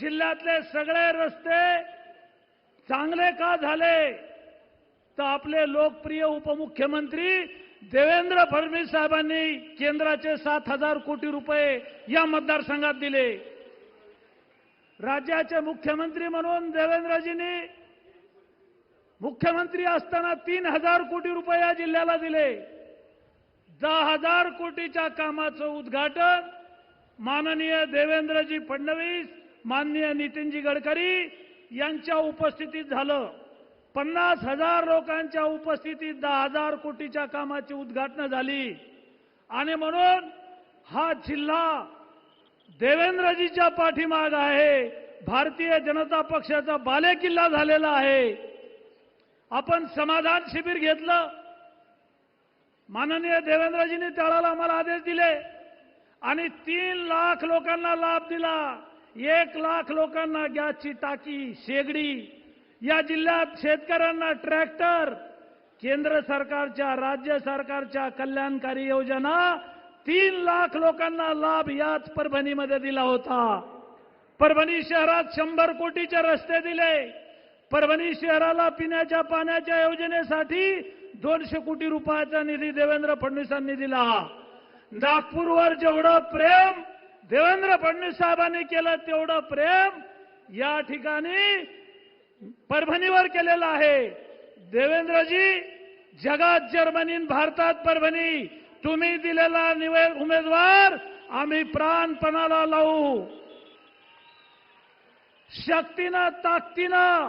जिल्ह्यातले सगळे रस्ते चांगले का झाले तर आपले लोकप्रिय उपमुख्यमंत्री देवेंद्र फडणवीस साहेबांनी केंद्राचे 7,000 कोटी रुपये या मतदारसंघात दिले। राज्याचे मुख्यमंत्री म्हणून देवेंद्रजींनी मुख्यमंत्री असताना 3,000 कोटी रुपये या जिल्ह्याला दिले। 10,000 कोटीच्या कामाचं उद्घाटन माननीय देवेंद्रजी फडणवीस, माननीय नितीनजी गडकरी यांच्या उपस्थितीत झालं। 50,000 लोकांच्या उपस्थितीत 10,000 कोटीच्या कामाची उद्घाटन झाली आणि म्हणून हा जिल्हा देवेंद्रजीच्या पाठीमाग आहे। भारतीय जनता पक्षाचा बालेकिल्ला झालेला आहे। आपण समाधान शिबिर घेतलं, माननीय देवेंद्रजींनी त्यावेळेला आम्हाला आदेश दिले आणि 3 लाख लोकांना लाभ दिला। 1 लाख लोकांना गॅसची टाकी, शेगडी, या जिल्ह्यात शेतकऱ्यांना ट्रॅक्टर, केंद्र सरकारच्या राज्य सरकारच्या कल्याणकारी योजना 3 लाख लोकांना लाभ याच परभणीमध्ये दिला होता। परभणी शहरात 100 कोटीचे रस्ते दिले। परभणी शहराला पिण्याच्या पाण्याच्या योजनेसाठी 200 कोटी रुपयाचा निधी देवेंद्र फडणवीसांनी दिला। नागपूरवर जेवढं प्रेम देवेंद्र फडणवीस साहेबांनी केलं तेवढं प्रेम या ठिकाणी परभणीवर केलेलं आहे। देवेंद्रजी, जगात जर्मनी, भारतात परभणी, तुम्ही दिलेला उमेदवार आम्ही प्राणपणाला लावू। शक्तीनं ताकदीनं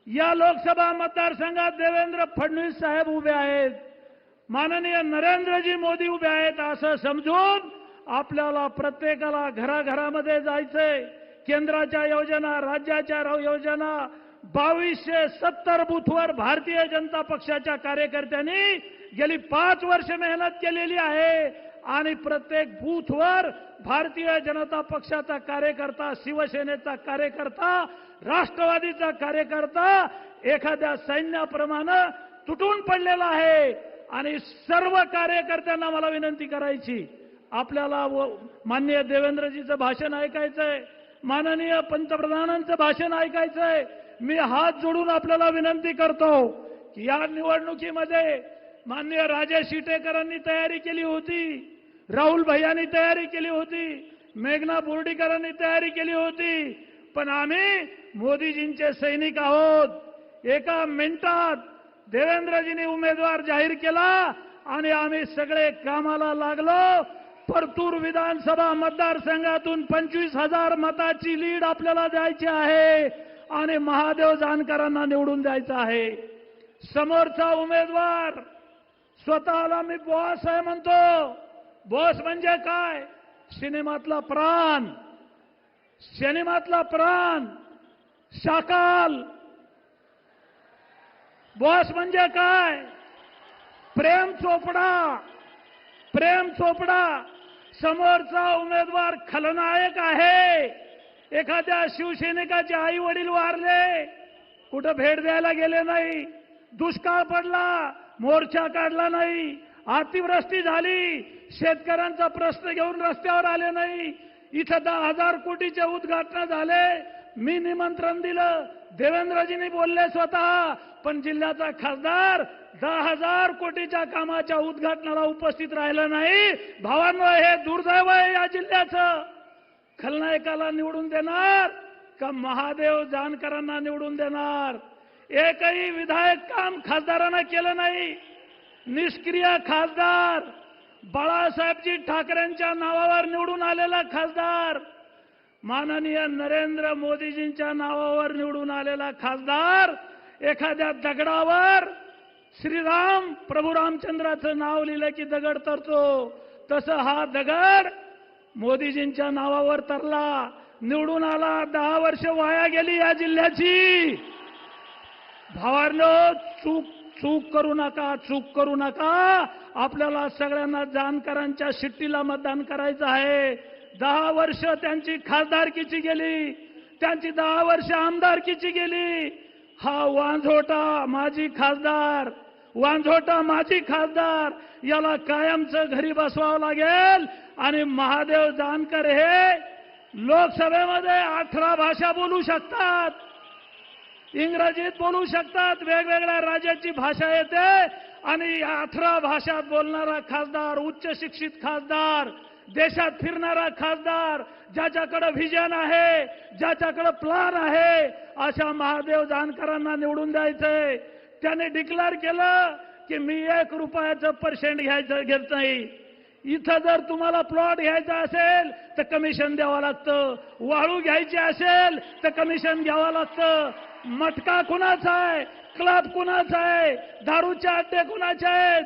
या लोकसभा मतदारसंघात देवेंद्र फडणवीस साहेब उभे आहेत, माननीय नरेंद्रजी मोदी उभे आहेत असं समजून आपल्याला प्रत्येकाला घराघरामध्ये जायचंय। केंद्राच्या योजना, राज्याच्या योजना 2270 बूथवर भारतीय जनता पक्षाच्या कार्यकर्त्यांनी गेली 5 वर्ष मेहनत केलेली आहे आणि प्रत्येक बूथवर भारतीय जनता पक्षाचा कार्यकर्ता, शिवसेनेचा कार्यकर्ता, राष्ट्रवादीचा कार्यकर्ता एखाद्या सैन्याप्रमाणे तुटून पडलेला आहे। आणि सर्व कार्यकर्त्यांना मला विनंती करायची, आपल्याला माननीय देवेंद्रजीचं भाषण ऐकायचंय, माननीय पंतप्रधानांचं भाषण ऐकायचंय। मी हात जोडून आपल्याला विनंती करतो की या निवडणुकीमध्ये माननीय राजेश शिटेकरांनी तयारी केली होती, राहुल भैयांनी तयारी केली होती, मेघना बोर्डीकरांनी तयारी केली होती, पण आम्ही मोदीजींचे सैनिक आहोत। एका मिनिटात देवेंद्रजींनी उमेदवार जाहीर केला आणि आम्ही सगळे कामाला लागलो। परतूर विधानसभा मतदारसंघातून 25,000 मताची लीड आपल्याला द्यायची आहे आणि महादेव जानकरांना निवडून द्यायचं आहे। समोरचा उमेदवार स्वतःला मी बॉस आहे म्हणतो। बॉस म्हणजे काय? सिनेमातला प्राण, सिनेमातला प्राण, शाकाल। बॉस म्हणजे काय? प्रेम चोपडा, प्रेम चोपडा। समोरचा उमेदवार खलनायक आहे। एखाद्या शिवसैनिकाचे आई वडील वारले, कुठं भेट द्यायला गेले नाही, दुष्काळ पडला, मोर्चा काढला नाही, अतिवृष्टी झाली, शेतकऱ्यांचा प्रश्न घेऊन रस्त्यावर आले नाही, इथं 10,000 कोटीचे उद्घाटन झाले, मी निमंत्रण दिलं, देवेंद्रजींनी बोलले स्वतः, पण जिल्ह्याचा खासदार 10,000 कोटीच्या कामाच्या उद्घाटनाला उपस्थित राहिलं नाही। भावांनो, हे दुर्दैव आहे या जिल्ह्याचं। खलनायकाला निवडून देणार का महादेव जानकरांना निवडून देणार? एकही विधायक काम खासदारांना केलं नाही। निष्क्रिय खासदार, बाळासाहेबजी ठाकरेंच्या नावावर निवडून आलेला खासदार, माननीय नरेंद्र मोदीजींच्या नावावर निवडून आलेला खासदार एखाद्या दगडावर श्रीराम प्रभू रामचंद्राचं नाव लिहिलं की दगड तरतो, तसं हा दगड मोदीजींच्या नावावर तरला, निवडून आला। 10 वर्ष वाया गेली या जिल्ह्याची। भावांनो, चूक करू नका, चूक करू नका। आपल्याला सगळ्यांना जानकरांच्या शिट्टीला मतदान करायचं आहे। 10 वर्ष त्यांची खासदारकीची गेली, त्यांची 10 वर्ष आमदारकीची गेली। हा वांझोटा माजी खासदार, वांझोटा माजी खासदार याला कायमचं घरी बसवावं लागेल आणि महादेव जानकर हे लोकसभेमध्ये 18 भाषा बोलू शकतात, इंग्रजीत बोलू शकतात, वेगवेगळ्या राज्याची भाषा येते आणि या 18 भाषात बोलणारा खासदार, उच्च शिक्षित खासदार, देशात फिरणारा खासदार, ज्याच्याकडे व्हिजन आहे, ज्याच्याकडे प्लॅन आहे, अशा महादेव जानकरांना निवडून द्यायचंय. त्याने डिक्लेअर केलं की मी 1 रुपयाचं पर्सेंट घेत नाही. इथं जर तुम्हाला प्लॉट घ्यायचा असेल तर कमिशन द्यावं लागतं, वाळू घ्यायची असेल तर कमिशन घ्यावं लागतं. मटका कुणाचा आहे, क्लब कुणाचा आहे, दारूचे अड्डे कुणाचे आहेत,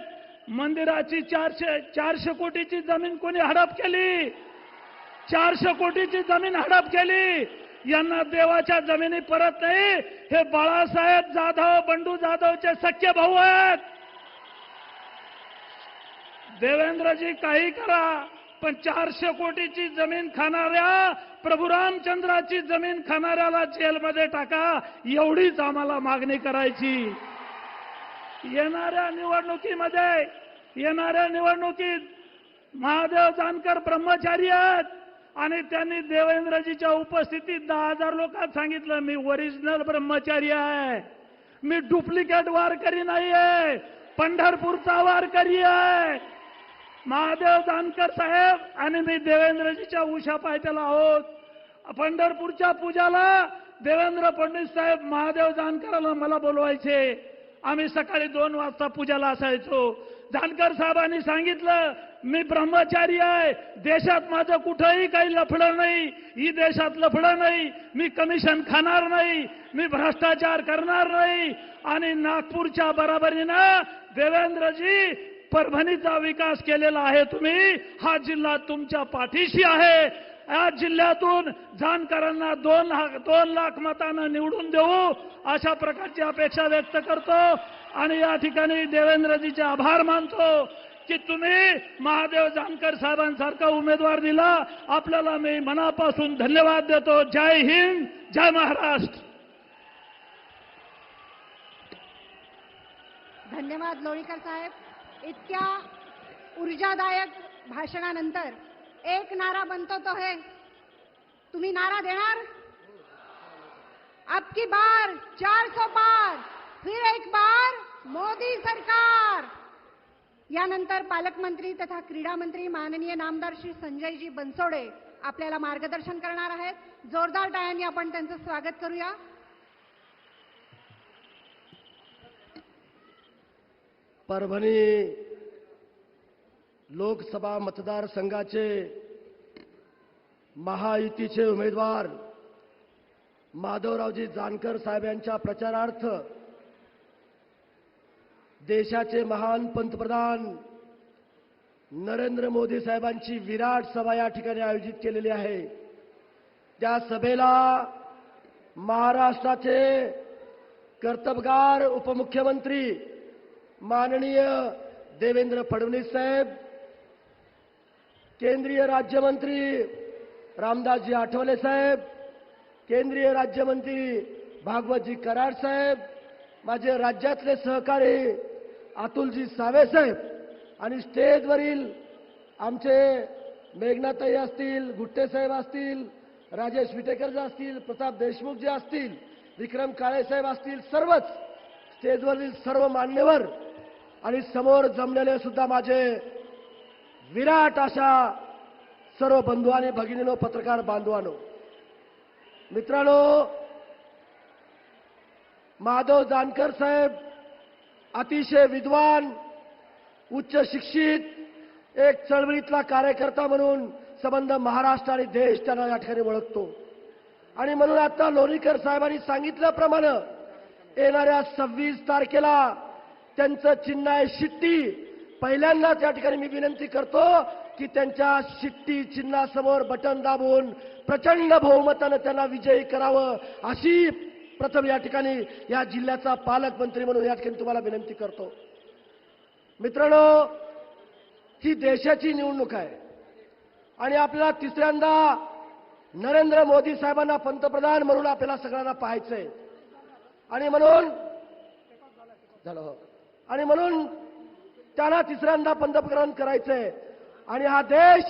मंदिराची 400 कोटीची जमीन कोणी हडप केली, 400 कोटीची जमीन हडप केली. यांना देवाच्या जमिनी परत नाही. हे बाळासाहेब जाधव, बंडू जाधवचे सख्खे भाऊ आहेत. देवेंद्रजी काही करा, पण 400 कोटीची जमीन खाणाऱ्या, प्रभू रामचंद्राची जमीन खाणाऱ्याला जेलमध्ये टाका, एवढीच आम्हाला मागणी करायची. येणाऱ्या निवडणुकीत महादेव जानकर ब्रह्मचारी आहेत आणि त्यांनी देवेंद्रजीच्या उपस्थितीत 10,000 लोकांत सांगितलं मी ओरिजिनल ब्रह्मचारी आहे, मी डुप्लिकेट वारकरी नाही आहे, पंढरपूरचा वारकरी आहे. महादेव जानकर साहेब आणि मी देवेंद्रजीच्या उशा पायथ्याला आहोत. पंढरपूरच्या पूजाला देवेंद्र फडणवीस साहेब महादेव जानकराला मला बोलवायचे. आम्ही सकाळी 2 वाजता पूजाला असायचो. जानकर साहेबांनी सांगितलं मी ब्रह्मचारी आहे, देशात माझं कुठंही काही लफडं नाही, ही देशात लफडं नाही, मी कमिशन खाणार नाही, मी भ्रष्टाचार करणार नाही. आणि नागपूरच्या बरोबरीनं देवेंद्रजी परभणीचा विकास केलेला आहे. तुम्ही हा जिल्हा तुमच्या पाठीशी आहे. या जिल्ह्यातून जानकरांना 2 लाख मतांना निवडून देऊ अशा प्रकारची अपेक्षा व्यक्त करतो आणि या ठिकाणी देवेंद्रजीचे आभार मानतो की तुम्ही महादेव जानकर साहेबांसारखा उमेदवार दिला. आपल्याला मी मनापासून धन्यवाद देतो. जय हिंद, जय महाराष्ट्र. धन्यवाद लोणीकर साहेब. इतक्या ऊर्जादायक भाषणानंतर एक नारा बनतो तो है, तुम्ही नारा देणार? अब की बार 400 पार, फिर एक बार मोदी सरकार. यानंतर पालकमंत्री तथा क्रीडा मंत्री माननीय नामदार श्री संजयजी बनसोडे आपल्याला मार्गदर्शन करणार आहेत. जोरदार टाळ्यांनी आपण त्यांचं स्वागत करूया. परभणी लोकसभा मतदारसंघाचे महायुतीचे उमेदवार माधवरावजी जानकर साहेब यांच्या प्रचारार्थ देशाचे महान पंतप्रधान नरेंद्र मोदी साहेबांची विराट सभा या ठिकाणी आयोजित केलेली आहे. त्या सभेला महाराष्ट्राचे कर्तबगार उपमुख्यमंत्री माननीय देवेंद्र फडणवीस साहेब, केंद्रीय राज्यमंत्री रामदासजी आठवले साहेब, केंद्रीय राज्यमंत्री भागवतजी कराड साहेब, माझे राज्यातले सहकारी अतुलजी सावे साहेब आणि स्टेजवरील आमचे मेघनाताई असतील, गुट्टे साहेब असतील, राजेश विटेकर जे असतील, प्रताप देशमुख जे असतील, विक्रम काळे साहेब असतील, सर्वच स्टेजवरील सर्व मान्यवर आणि समोर जमलेले सुद्धा माझे विराट अशा सर्व बंधू आणि भगिनींनो, पत्रकार बांधवांनो, मित्रांनो, माधव जानकर साहेब अतिशय विद्वान, उच्च शिक्षित, एक चळवळीतला कार्यकर्ता म्हणून संबंध महाराष्ट्र आणि देश त्यांना या ठिकाणी ओळखतो. आणि म्हणून आता लोणीकर साहेबांनी सांगितल्याप्रमाणे येणाऱ्या 26 तारखेला त्यांचं चिन्ह आहे शिट्टी. पहिल्यांदाच या ठिकाणी मी विनंती करतो की त्यांच्या शिट्टी चिन्हासमोर बटन दाबून प्रचंड बहुमतानं त्यांना विजयी करावं, अशी प्रथम या ठिकाणी या जिल्ह्याचा पालकमंत्री म्हणून या ठिकाणी तुम्हाला विनंती करतो. मित्रांनो, ही देशाची निवडणूक आहे आणि आपल्याला तिसऱ्यांदा नरेंद्र मोदी साहेबांना पंतप्रधान म्हणून आपल्याला सगळ्यांना पाहायचंय आणि म्हणून त्यांना तिसऱ्यांदा पंतप्रधान करायचंय. आणि हा देश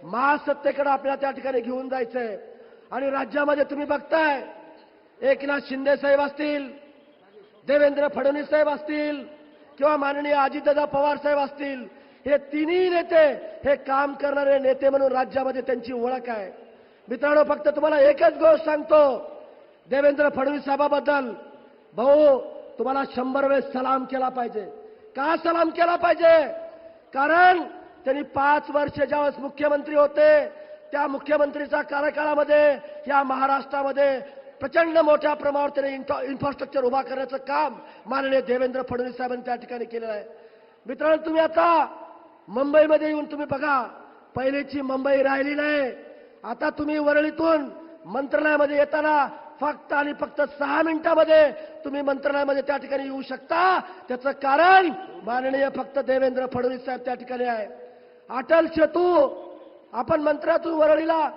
महासत्तेकडे आपल्याला त्या ठिकाणी घेऊन जायचंय. आणि राज्यामध्ये तुम्ही बघताय, एकनाथ शिंदे साहेब असतील, देवेंद्र फडणवीस साहेब असतील किंवा माननीय अजितदादा पवार साहेब असतील, हे तिन्ही नेते हे काम करणारे नेते म्हणून राज्यामध्ये त्यांची ओळख आहे. मित्रांनो, फक्त तुम्हाला एकच गोष्ट सांगतो, देवेंद्र फडणवीस साहेबाबद्दल भाऊ तुम्हाला 100 वेळेस सलाम केला पाहिजे. का सलाम केला पाहिजे? कारण त्यांनी 5 वर्ष ज्यावेळेस मुख्यमंत्री होते, त्या मुख्यमंत्रीच्या कार्यकाळामध्ये या महाराष्ट्रामध्ये प्रचंड मोठ्या प्रमाणावर त्यांनी इन्फ्रास्ट्रक्चर उभा करण्याचं काम माननीय देवेंद्र फडणवीस साहेबांनी त्या ठिकाणी केलेलं आहे. मित्रांनो, तुम्ही आता मुंबईमध्ये येऊन तुम्ही बघा, पहिलीची मुंबई राहिली नाही. आता तुम्ही वरळीतून मंत्रालयामध्ये येताना फक्त आणि फक्त 6 मिनिटांमध्ये तुम्ही मंत्रालयामध्ये त्या ठिकाणी येऊ शकता. त्याचं कारण माननीय फक्त देवेंद्र फडणवीस साहेब त्या ठिकाणी आहे. अटल सेतू आपण मंत्रालयातून वरळीला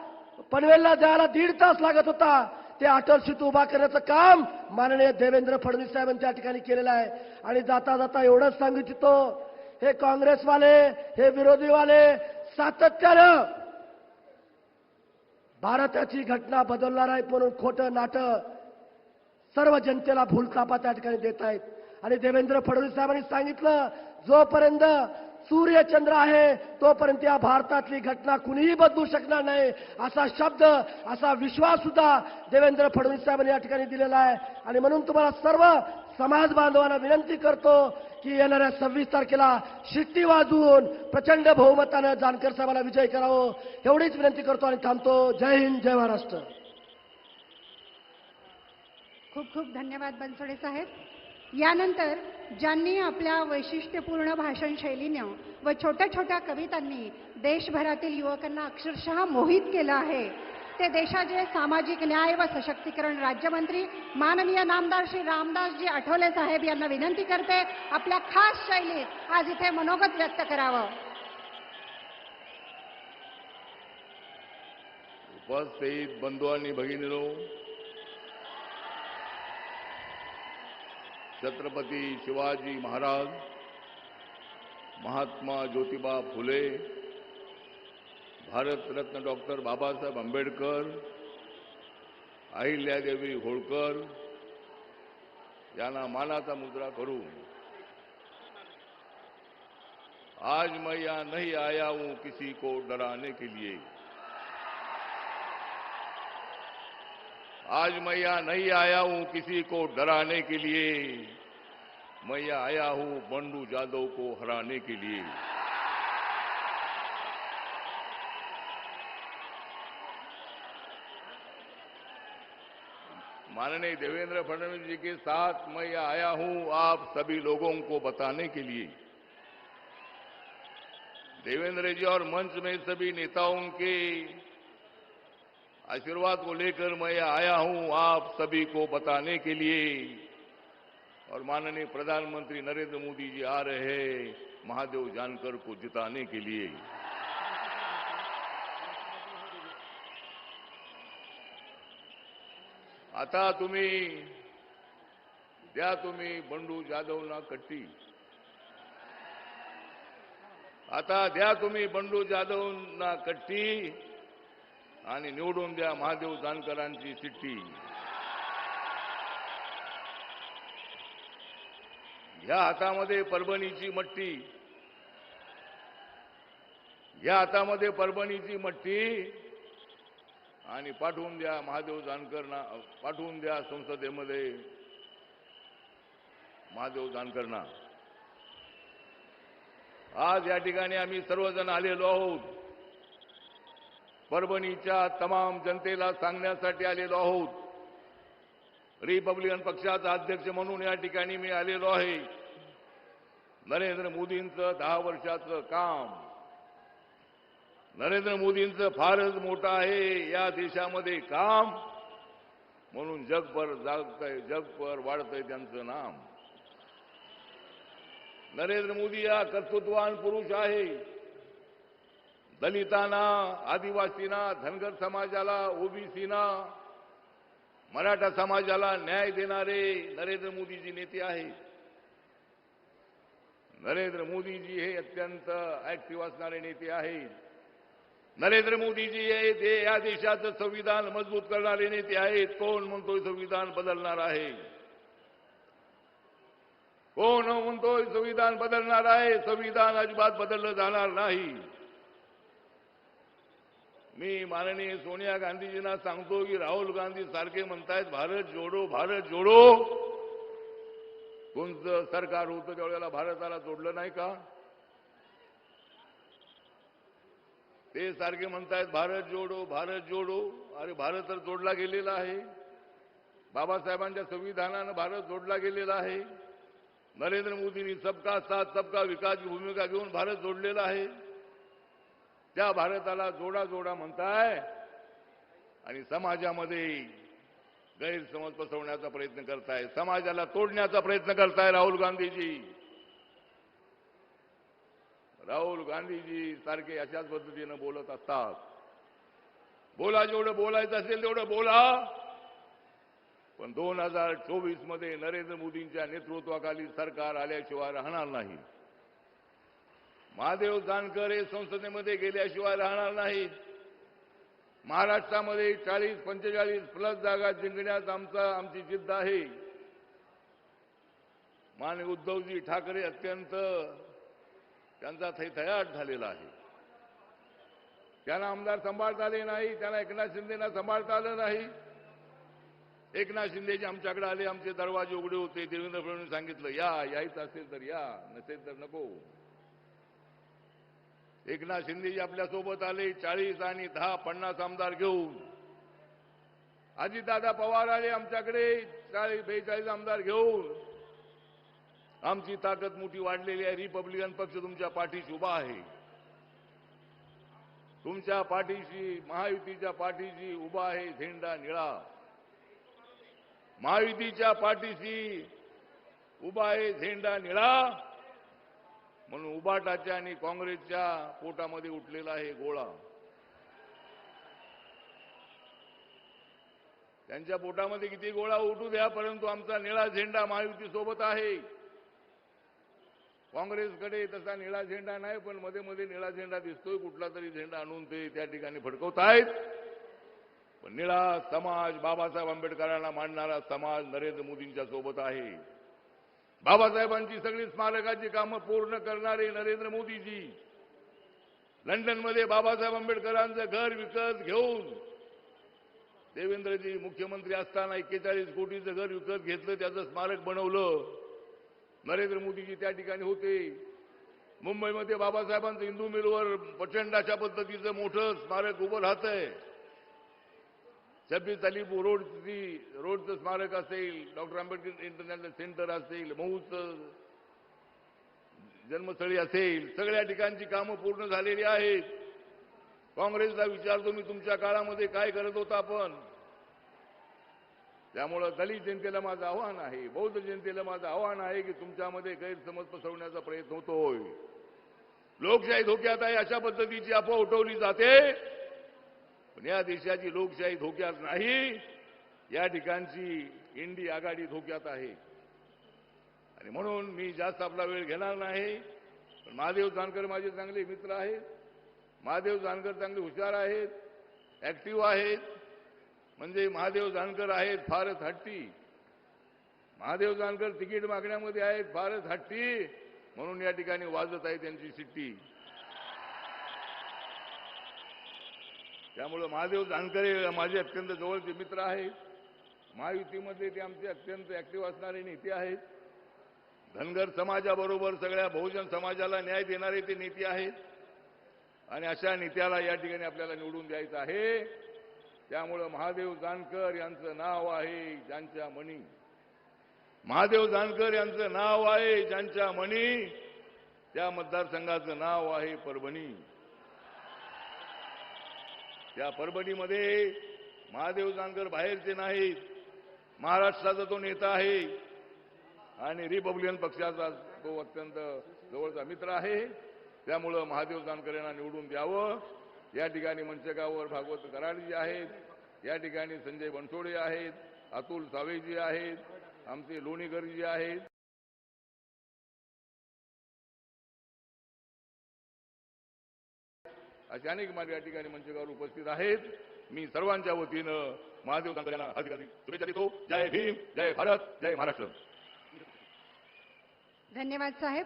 पनवेलला जायला 1.5 तास लागत होता. ते अटल सेतू उभा करण्याचं काम माननीय देवेंद्र फडणवीस साहेबांनी त्या ठिकाणी केलेलं आहे. आणि जाता जाता एवढंच सांगू इच्छितो, हे काँग्रेसवाले, हे विरोधीवाले सातत्यानं भारताची घटना बदलणार आहेत म्हणून खोटं नाटं सर्व जनतेला भूलथापा त्या ठिकाणी देत आहेत. आणि देवेंद्र फडणवीस साहेबांनी सांगितलं, जोपर्यंत सूर्य चंद्र आहे तोपर्यंत या भारतातली घटना कुणीही बदलू शकणार नाही, असा शब्द, असा विश्वास सुद्धा देवेंद्र फडणवीस साहेबांनी या ठिकाणी दिलेला आहे. आणि म्हणून तुम्हाला सर्व समाज बांधवांना विनंती करतो की येणाऱ्या 26 तारखेला शिट्टी वाजवून प्रचंड बहुमतानं जानकर साहेबांना विजय करावं, एवढीच विनंती करतो आणि थांबतो. जय हिंद, जय महाराष्ट्र. खूप खूप धन्यवाद बनसोडे साहेब. यानंतर ज्यांनी आपल्या वैशिष्ट्यपूर्ण भाषण शैलीनं व छोट्या छोट्या कवितांनी देशभरातील युवकांना अक्षरशः मोहित केलं आहे, ते देशाचे सामाजिक न्याय व सशक्तीकरण राज्यमंत्री माननीय नामदार श्री रामदासजी आठवले साहेब यांना विनंती करते, आपल्या खास शैलीत आज इथे मनोगत व्यक्त करावं. उपस्थित बंधू आणि भगिनींनो, छत्रपती शिवाजी महाराज, महात्मा ज्योतिबा फुले, भारतरत्न डॉक्टर बाबासाहेब आंबेडकर, अहिल्यादेवी होळकर यांना मानाचा मुद्रा करून आज मैं यहाँ नहीं आया हूं किसी को डराने के लिए, आज मैं यहाँ नहीं आया हूं किसी को डराने के लिए, मैं यहाँ आया हूं बंडू जादव को हराने के लिए. माननीय देवेंद्र फडणवीस जी के साथ मैं यहाँ आया हूं आप सभी लोगों को बताने के लिए. देवेंद्र जी और मंच में सभी नेताओं के आशीर्वाद को लेकर मैं यहाँ आया हूं आप सभी को बताने के लिए. और माननीय प्रधानमंत्री नरेंद्र मोदी जी आ रहे हैं महादेव जानकर को जिताने के लिए. आता तुम्ही द्या तुम्ही बंडू जाधवना कट्टी, आता द्या तुम्ही बंडू जाधवना कट्टी आणि निवडून द्या महादेव जानकरांची चिठ्ठी. ह्या हातामध्ये परभणीची मट्टी, ह्या हातामध्ये परभणीची मट्टी आणि पाठवून द्या महादेव जानकरना, पाठवून द्या संसदेमध्ये महादेव जानकरना. आज या ठिकाणी आम्ही सर्वजण आलेलो आहोत, परभणीच्या तमाम जनतेला सांगण्यासाठी आलेलो आहोत. रिपब्लिकन पक्षाचा अध्यक्ष म्हणून या ठिकाणी मी आलेलो आहे. नरेंद्र मोदींचं 10 वर्षाचं काम, नरेंद्र मोदींचं फारच मोठं आहे या देशामध्ये काम, म्हणून जगभर जागतंय, जगभर वाढतंय त्यांचं नाम. नरेंद्र मोदी हा कर्तृत्ववान पुरुष आहे. दलितांना, आदिवासींना, धनगर समाजाला, ओबीसीना, मराठा समाजाला न्याय देणारे नरेंद्र मोदीजी नेते आहेत. नरेंद्र मोदीजी हे अत्यंत ऍक्टिव्ह असणारे नेते आहेत. नरेंद्र मोदीजी आहेत, हे या देशाचं संविधान मजबूत करणारे नेते आहेत. कोण म्हणतोय संविधान बदलणार आहे? कोण म्हणतोय संविधान बदलणार आहे? संविधान अजिबात बदललं जाणार नाही. मी माननीय सोनिया गांधीजींना सांगतो की राहुल गांधी सारखे म्हणतायत भारत जोडो, भारत जोडो. कोणतं सरकार होतं त्यावेळेला भारताला जोडलं नाही का? ते सारखे म्हणतायत भारत जोडो, भारत जोडो. अरे भारत तर जोडला गेलेला आहे. बाबासाहेबांच्या संविधानानं भारत जोडला गेलेला आहे. नरेंद्र मोदींनी सबका साथ सबका विकास की भूमिका घेऊन भारत जोडलेला आहे. त्या भारताला जोडा जोडा म्हणताय आणि समाजामध्ये गैरसमज पसरवण्याचा प्रयत्न करताय, समाजाला तोडण्याचा प्रयत्न करताय राहुल गांधीजी. राहुल गांधीजी सारखे अशाच पद्धतीनं बोलत असतात. बोला, जेवढं बोलायचं असेल तेवढं बोला, पण 2024 मध्ये नरेंद्र मोदींच्या नेतृत्वाखाली सरकार आल्याशिवाय राहणार नाही. महादेव जानकर हे संसदेमध्ये गेल्याशिवाय राहणार नाहीत. महाराष्ट्रामध्ये 40-45+ जागा जिंकण्यात आमची जिद्द आहे. माननीय उद्धवजी ठाकरे अत्यंत त्यांचा थैथयाट झालेला आहे. त्यांना आमदार सांभाळता आले नाही, त्यांना एकनाथ शिंदेना सांभाळता आलं नाही. एकनाथ शिंदेजी आमच्याकडे आले, आमचे दरवाजे उघडे होते. देवेंद्र फडणवीस सांगितलं यायचं असेल तर या, नसेल तर नको. एकनाथ शिंदेजी आपल्यासोबत आले 40 आणि 10-50 आमदार घेऊन. अजितदादा पवार आले आमच्याकडे 40-42 आमदार घेऊन. आमची ताकद मोठी वाढलेली आहे. रिपब्लिकन पक्ष तुमच्या पाठीशी उभा आहे. तुमच्या पाठीशी, महायुतीच्या पाठीशी उभा आहे झेंडा निळा. महायुतीच्या पाठीशी उभा आहे झेंडा निळा. म्हणून उबाटाच्या आणि काँग्रेसच्या पोटामध्ये उठलेला आहे गोळा. त्यांच्या पोटामध्ये किती गोळा उठू द्या, परंतु आमचा निळा झेंडा महायुती सोबत आहे. काँग्रेसकडे तसा निळा झेंडा नाही, पण मध्ये मध्ये निळा झेंडा दिसतोय. कुठला तरी झेंडा आणून ते त्या ठिकाणी फडकवतायत. पण निळा समाज, बाबासाहेब आंबेडकरांना मानणारा समाज नरेंद्र मोदींच्या सोबत आहे. बाबासाहेबांची सगळी स्मारकाची कामं पूर्ण करणारे नरेंद्र मोदीजी. लंडनमध्ये बाबासाहेब आंबेडकरांचं घर विकत घेऊन देवेंद्रजी मुख्यमंत्री असताना 41 कोटीचं घर विकत घेतलं, त्याचं स्मारक बनवलं. नरेंद्र मोदीजी त्या ठिकाणी होते. मुंबईमध्ये बाबासाहेबांचं इंदू मिलवर प्रचंड अशा पद्धतीचं मोठं स्मारक उभं राहतंय. 26 अलीपूर रोडचं स्मारक असेल, डॉक्टर आंबेडकर इंटरनॅशनल सेंटर असेल, महूचं जन्मस्थळी असेल, सगळ्या ठिकाणची कामं पूर्ण झालेली आहेत. काँग्रेसला विचारतो मी, तुमच्या काळामध्ये काय करत होता आपण? त्यामुळं दलित जनतेला माझं आव्हान आहे, बौद्ध जनतेला माझं आव्हान आहे की तुमच्यामध्ये गैरसमज पसरवण्याचा प्रयत्न होतोय. लोकशाही धोक्यात आहे अशा पद्धतीची अफवा उठवली जाते. पण या देशाची लोकशाही धोक्यात नाही, या ठिकाणची इंडी आघाडी धोक्यात आहे. आणि म्हणून मी जास्त आपला वेळ घेणार नाही. पण महादेव जानकर माझे चांगले मित्र आहेत. महादेव जानकर चांगले हुशार आहेत, ऍक्टिव्ह आहेत. म्हणजे महादेव जानकर आहेत फारच हट्टी. महादेव जानकर तिकीट मागण्यामध्ये आहेत फारच हट्टी. म्हणून या ठिकाणी वाजत आहे त्यांची शिट्टी. त्यामुळे महादेव जानकर हे माझे अत्यंत जवळचे मित्र आहेत. महायुतीमध्ये ते आमचे अत्यंत ऍक्टिव्ह असणारे नेते आहेत. धनगर समाजाबरोबर सगळ्या बहुजन समाजाला न्याय देणारे ते नेते आहेत. आणि अशा नेत्याला या ठिकाणी आपल्याला निवडून द्यायचं आहे. त्यामुळे महादेव जानकर यांचं नाव आहे ज्यांच्या मनी. महादेव जानकर यांचं नाव आहे ज्यांच्या मनी. त्या मतदारसंघाचं नाव आहे परभणी. त्या परभणीमध्ये महादेव जानकर बाहेरचे नाहीत, महाराष्ट्राचा तो नेता आहे आणि रिपब्लिकन पक्षाचा तो अत्यंत जवळचा मित्र आहे. त्यामुळं महादेव जानकर यांना निवडून द्यावं. या ठिकाणी मंचकावर भागवत कराडजी आहेत, या ठिकाणी संजय बनसोडे आहेत, अतुल सावेजी आहेत, आमचे लोणीकरजी आहेत. असे अनेक मान्य या ठिकाणी मंचकावर उपस्थित आहेत. मी सर्वांच्या वतीनं महादेव तांकर यांना अधिकारी शुभेच्छा देतो. जय भीम, जय भारत, जय महाराष्ट्र. धन्यवाद साहेब.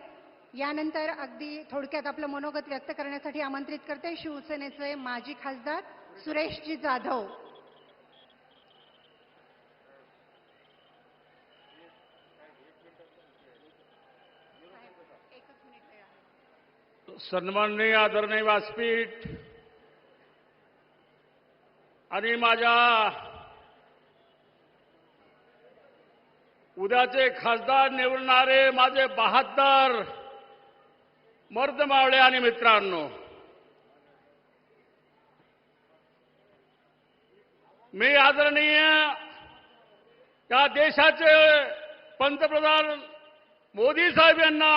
यानंतर अगदी थोडक्यात आपलं मनोगत व्यक्त करण्यासाठी आमंत्रित करते शिवसेनेचे माजी खासदार सुरेशजी जाधव. सन्माननीय आदरणीय व्यासपीठ आणि माझ्या उद्याचे खासदार निवडणारे माझे बहादर मर्दमावळे आणि मित्रांनो, मी आदरणीय या देशाचे पंतप्रधान मोदी साहेब यांना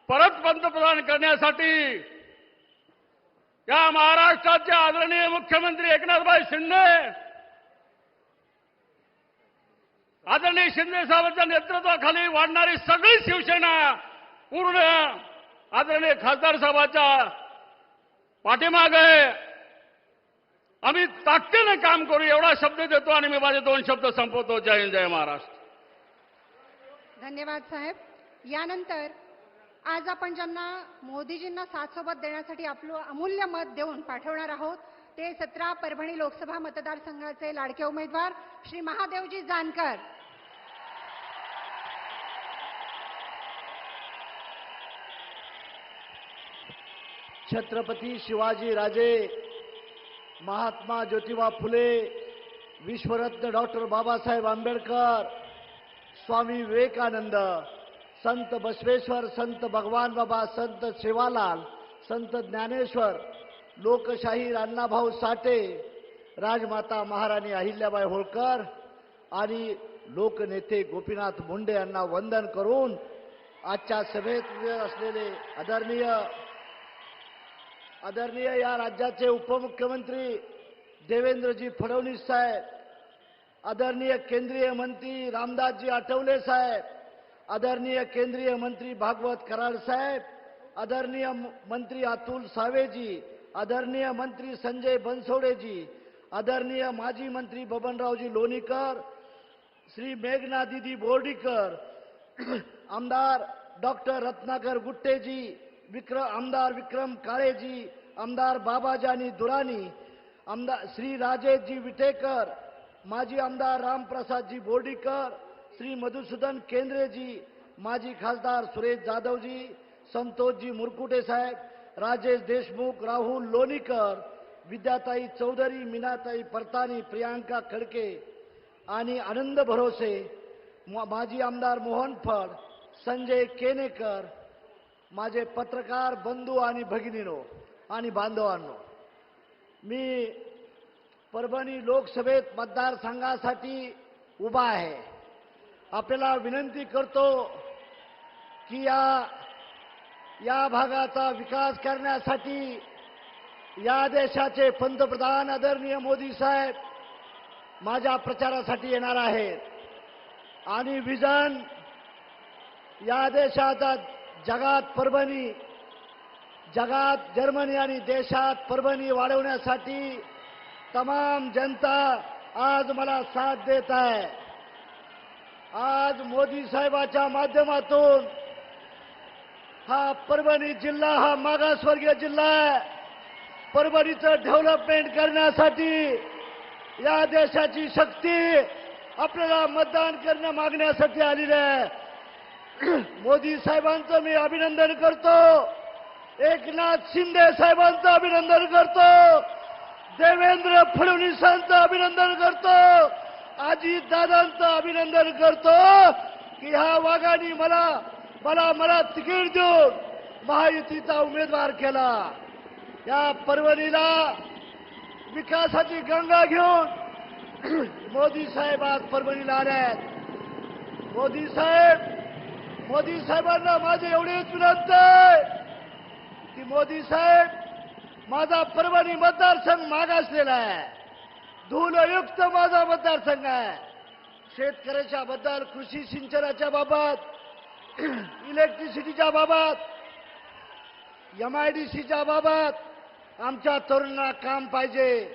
परत पंतप्रधान करण्यासाठी या महाराष्ट्राचे आदरणीय मुख्यमंत्री एकनाथभाई शिंदे, आदरणीय शिंदे साहेबांच्या नेतृत्वाखाली वाढणारी सगळी शिवसेना पूर्ण आदरणीय खासदार साहेबांच्या पाठीमागे आहे. आम्ही ताकदीने काम करू एवढा शब्द देतो आणि मी माझे 2 शब्द संपवतो. जय हिंद, जय महाराष्ट्र. धन्यवाद साहेब. यानंतर आज आपण ज्यांना मोदीजींना साथ सोबत देण्यासाठी आपलं अमूल्य मत देऊन पाठवणार आहोत ते 17 परभणी लोकसभा मतदारसंघाचे लाडके उमेदवार श्री महादेवजी जानकर. छत्रपती शिवाजी राजे, महात्मा ज्योतिबा फुले, विश्वरत्न डॉक्टर बाबासाहेब आंबेडकर, स्वामी विवेकानंद, संत बसवेश्वर, संत भगवान बाबा, संत सेवालाल, संत ज्ञानेश्वर, लोकशाहीर अण्णाभाऊ साठे, राजमाता महाराणी अहिल्याबाई होळकर आणि लोकनेते गोपीनाथ मुंडे यांना वंदन करून आजच्या सभेत असलेले आदरणीय या राज्याचे उपमुख्यमंत्री देवेंद्रजी फडणवीस साहेब, आदरणीय केंद्रीय मंत्री रामदासजी आठवले साहेब, आदरणीय केंद्रीय मंत्री भागवत कराड साहेब, आदरणीय मंत्री अतुल सावेजी, आदरणीय मंत्री संजय बनसोडेजी, आदरणीय माजी मंत्री बबनरावजी लोणीकर, श्री मेघना दीदी बोर्डीकर, आमदार डॉक्टर रत्नाकर गुट्टेजी, आमदार विक्रम काळेजी, आमदार बाबाजानी दुरानी, आमदार श्री राजेशजी विटेकर, माजी आमदार रामप्रसादजी बोर्डीकर, श्री मधुसूदन केंद्रेजी, माजी खासदार सुरेश जाधवजी, संतोषजी मुरकुटे साहेब, राजेश देशमुख, राहुल लोणीकर, विद्याताई चौधरी, मीनाताई परतानी, प्रियांका खडके आणि आनंद भरोसे, माजी आमदार मोहन फड, संजय केनेकर, माझे पत्रकार बंधू आणि भगिनीनो आणि बांधवांनो, मी परभणी लोकसभेत मतदारसंघासाठी उभा आहे. आपल्याला विनंती करतो की या भागाचा विकास करण्यासाठी या देशाचे पंतप्रधान आदरणीय मोदी साहेब माझ्या प्रचारासाठी येणार आहेत आणि विजन या देशाचा जगात जर्मनी आणि देशात परभणी वाढवण्यासाठी तमाम जनता आज मला साथ देत आहे. आज मोदी साहेबांच्या माध्यमातून हा परभणी जिल्हा हा मागासवर्गीय जिल्हा आहे. परभणीचं डेव्हलपमेंट करण्यासाठी या देशाची शक्ती आपल्याला मतदान करणं मागण्यासाठी आलेली आहे. मोदी साहेबांचं मी अभिनंदन करतो, एकनाथ शिंदे साहेबांचं अभिनंदन करतो, देवेंद्र फडणवीसांचं अभिनंदन करतो, अजित दादांचं अभिनंदन करतो की ह्या वाघांनी मला तिकीट देऊन महायुतीचा उमेदवार केला. या परभणीला विकासाची गंगा घेऊन मोदी साहेब आज परभणीला आल्यात. मोदी साहेबांना माझी एवढीच विनंती आहे की मोदी साहेब माझा परभणी मतदारसंघ मागासलेला आहे, धूलयुक्त माझा मतदारसंघ आहे. शेतकऱ्याच्या बद्दल, कृषी सिंचनाच्या बाबत, इलेक्ट्रिसिटीच्या बाबत, MIDCच्या बाबत आमच्या तरुणांना काम पाहिजे.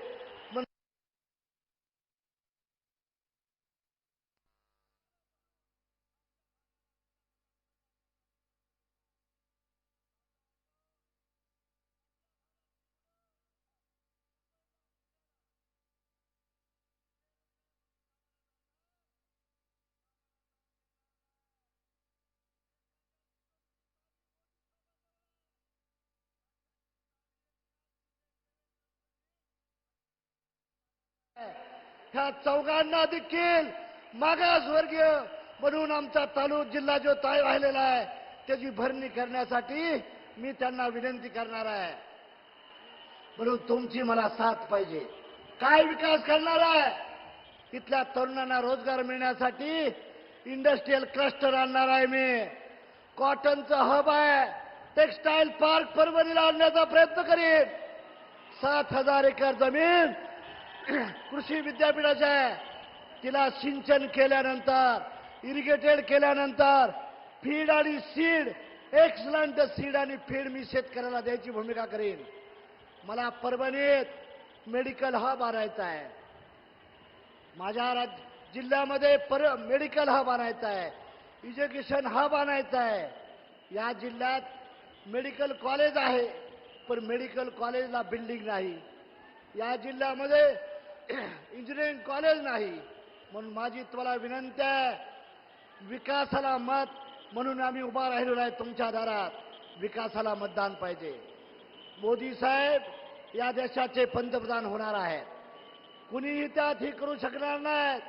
ह्या चौघांना देखील मागासवर्गीय म्हणून आमचा तालुका जिल्हा जो ताय राहिलेला आहे त्याची भरणी करण्यासाठी मी त्यांना विनंती करणार आहे. म्हणून तुमची मला साथ पाहिजे. काय विकास करणार आहे? तिथल्या तरुणांना रोजगार मिळण्यासाठी इंडस्ट्रियल क्लस्टर आणणार आहे मी. कॉटनचं हब आहे, टेक्सटाईल पार्क परभणीला आणण्याचा प्रयत्न करीन. 7,000 एकर जमीन कृषी विद्यापीठाची आहे. तिला सिंचन केल्यानंतर, इरिगेटेड केल्यानंतर फीड आणि सीड, एक्सलंट सीड आणि फीड मी शेतकऱ्याला द्यायची भूमिका करीन. मला परभणीत मेडिकल हब आणायचा आहे. माझ्या जिल्ह्यामध्ये मेडिकल हब आणायचा आहे, एज्युकेशन हब आणायचा आहे. या जिल्ह्यात मेडिकल कॉलेज आहे, पण मेडिकल कॉलेजला बिल्डिंग नाही. या जिल्ह्यामध्ये इंजिनिअरिंग कॉलेज नाही. म्हणून माझी तुम्हाला विनंती आहे, विकासाला मत म्हणून आम्ही उभा राहिलेलो आहे तुमच्या दारात. विकासाला मतदान पाहिजे. मोदी साहेब या देशाचे पंतप्रधान होणार आहेत. कुणीही त्यात हे करू शकणार नाहीत.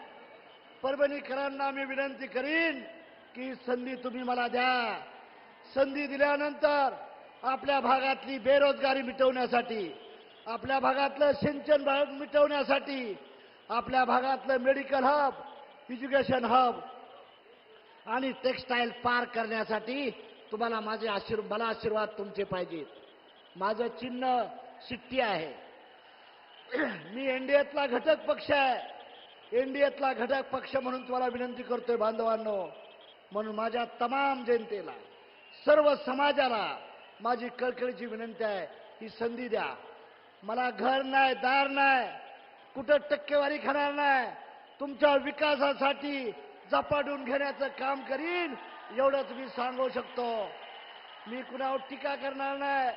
परभणीकरांना मी विनंती करीन की संधी तुम्ही मला द्या. संधी दिल्यानंतर आपल्या भागातली बेरोजगारी मिटवण्यासाठी, आपल्या भागातलं सिंचन मिटवण्यासाठी, आपल्या भागातलं मेडिकल हब, एज्युकेशन हब आणि टेक्सटाईल पार्क करण्यासाठी तुम्हाला मला आशीर्वाद तुमचे पाहिजेत. माझं चिन्ह शिट्टी आहे. मी एनडीएतला घटक पक्ष आहे. एनडीएतला घटक पक्ष म्हणून तुम्हाला विनंती करतोय बांधवांनो. म्हणून माझ्या तमाम जनतेला, सर्व समाजाला माझी कळकळीची विनंती आहे, ही संधी द्या. मला घर नाही, दार नाही, कुठं टक्केवारी खाणार नाही. तुमच्या विकासासाठी झपाटून घेण्याचं काम करीन, एवढंच मी सांगू शकतो. मी कुणावर टीका करणार नाही.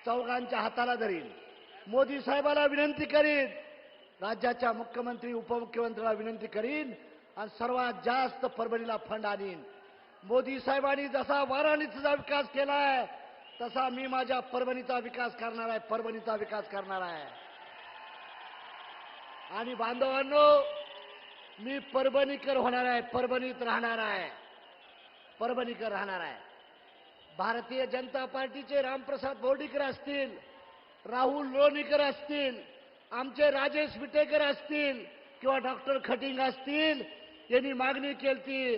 चौघांच्या हाताला धरीन. मोदी साहेबाला विनंती करीन, राज्याच्या मुख्यमंत्री उपमुख्यमंत्र्याला विनंती करीन आणि सर्वात जास्त परभणीला फंड आणीन. मोदी साहेबांनी जसा वाराणसीचा विकास केलाय तसा मी माझ्या परभणीचा विकास करणार आहे. परभणीचा विकास करणार आहे. आणि बांधवांनो, मी परभणीकर होणार आहे. परभणीत राहणार आहे. परभणीकर राहणार आहे. भारतीय जनता पार्टीचे रामप्रसाद बोर्डीकर असतील, राहुल लोणीकर असतील, आमचे राजेश विटेकर असतील किंवा डॉक्टर खटिंग असतील, यांनी मागणी केली.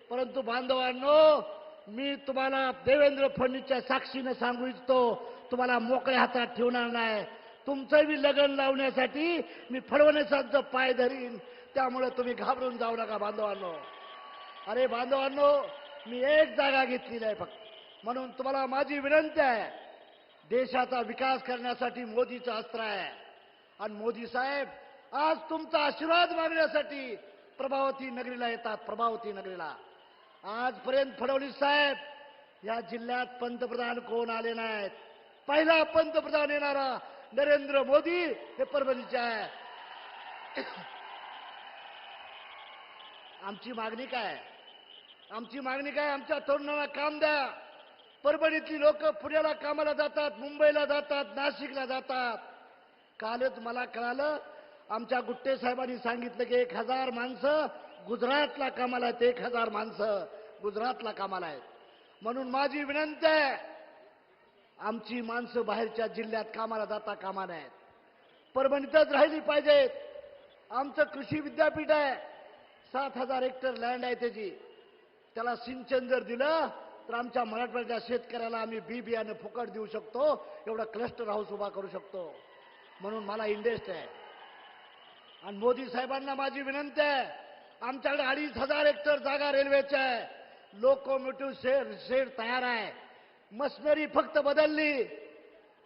परंतु बांधवांनो, मी तुम्हाला देवेंद्र फडणवीसच्या साक्षीने सांगू इच्छितो, तुम्हाला मोकळ्या हातात ठेवणार नाही. तुमचं बी लग्न लावण्यासाठी मी फडणवीसांचं पाय धरीन. त्यामुळे तुम्ही घाबरून जाऊ नका बांधवांनो. अरे बांधवांनो, मी एक जागा घेतलेली आहे फक्त. म्हणून तुम्हाला माझी विनंती आहे, देशाचा विकास करण्यासाठी मोदीचं अस्त्र आहे. आणि मोदी साहेब आज तुमचा आशीर्वाद मागण्यासाठी प्रभावती नगरीला येतात. प्रभावती नगरीला आजपर्यंत फडणवीस साहेब या जिल्ह्यात पंतप्रधान कोण आले नाहीत. पहिला पंतप्रधान येणारा नरेंद्र मोदी हे परभणीचे आहे. आमची मागणी काय? आमची मागणी काय? आमच्या तरुणांना काम द्या. परभणीतली लोक पुण्याला कामाला जातात, मुंबईला जातात, नाशिकला जातात. कालच मला कळालं, आमच्या गुट्टे साहेबांनी सांगितलं की 1,000 माणसं गुजरातला कामाला आहेत. 1,000 माणसं गुजरातला कामाला आहेत. म्हणून माझी विनंती आहे, आमची माणसं बाहेरच्या जिल्ह्यात कामाला जाता कामा नयेत. परभणीतच राहिली पाहिजेत. आमचं कृषी विद्यापीठ आहे. 7,000 हेक्टर लँड आहे त्याची. त्याला सिंचन जर दिलं तर आमच्या मराठवाड्याच्या शेतकऱ्याला आम्ही बियाणं फुकट देऊ शकतो. एवढा क्लस्टर हाऊस उभा करू शकतो. म्हणून मला इंटरेस्ट आहे. आणि मोदी साहेबांना माझी विनंती आहे, आमच्याकडे 2,500 हेक्टर जागा रेल्वेच्या आहे. लोकोमोटिव्ह शेड तयार आहे. मशिनरी फक्त बदलली.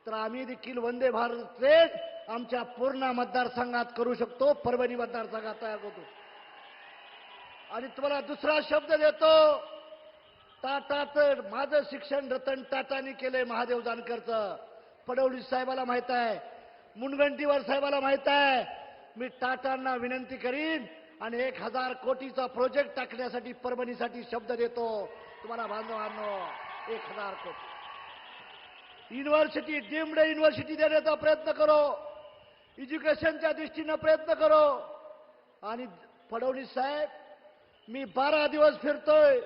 तर आम्ही देखील वंदे भारत ट्रेन आमच्या पूर्ण मतदारसंघात करू शकतो. परभणी मतदारसंघात तयार करतो. आणि तुम्हाला दुसरा शब्द देतो, टाटाचं माझं शिक्षण रतन टाटानी केलंय, महादेव जानकरचं. फडणवीस साहेबाला माहित आहे, मुनगंटीवार साहेबाला माहित आहे. मी टाटांना विनंती करीन आणि 1000 कोटीचा प्रोजेक्ट टाकण्यासाठी परभणीसाठी शब्द देतो तुम्हाला बांधवांनो. 1000 कोटी युनिव्हर्सिटी, डीम्ड युनिव्हर्सिटी देण्याचा प्रयत्न करो, एज्युकेशनच्या दृष्टीनं प्रयत्न करो. आणि फडणवीस साहेब, मी 12 दिवस फिरतोय,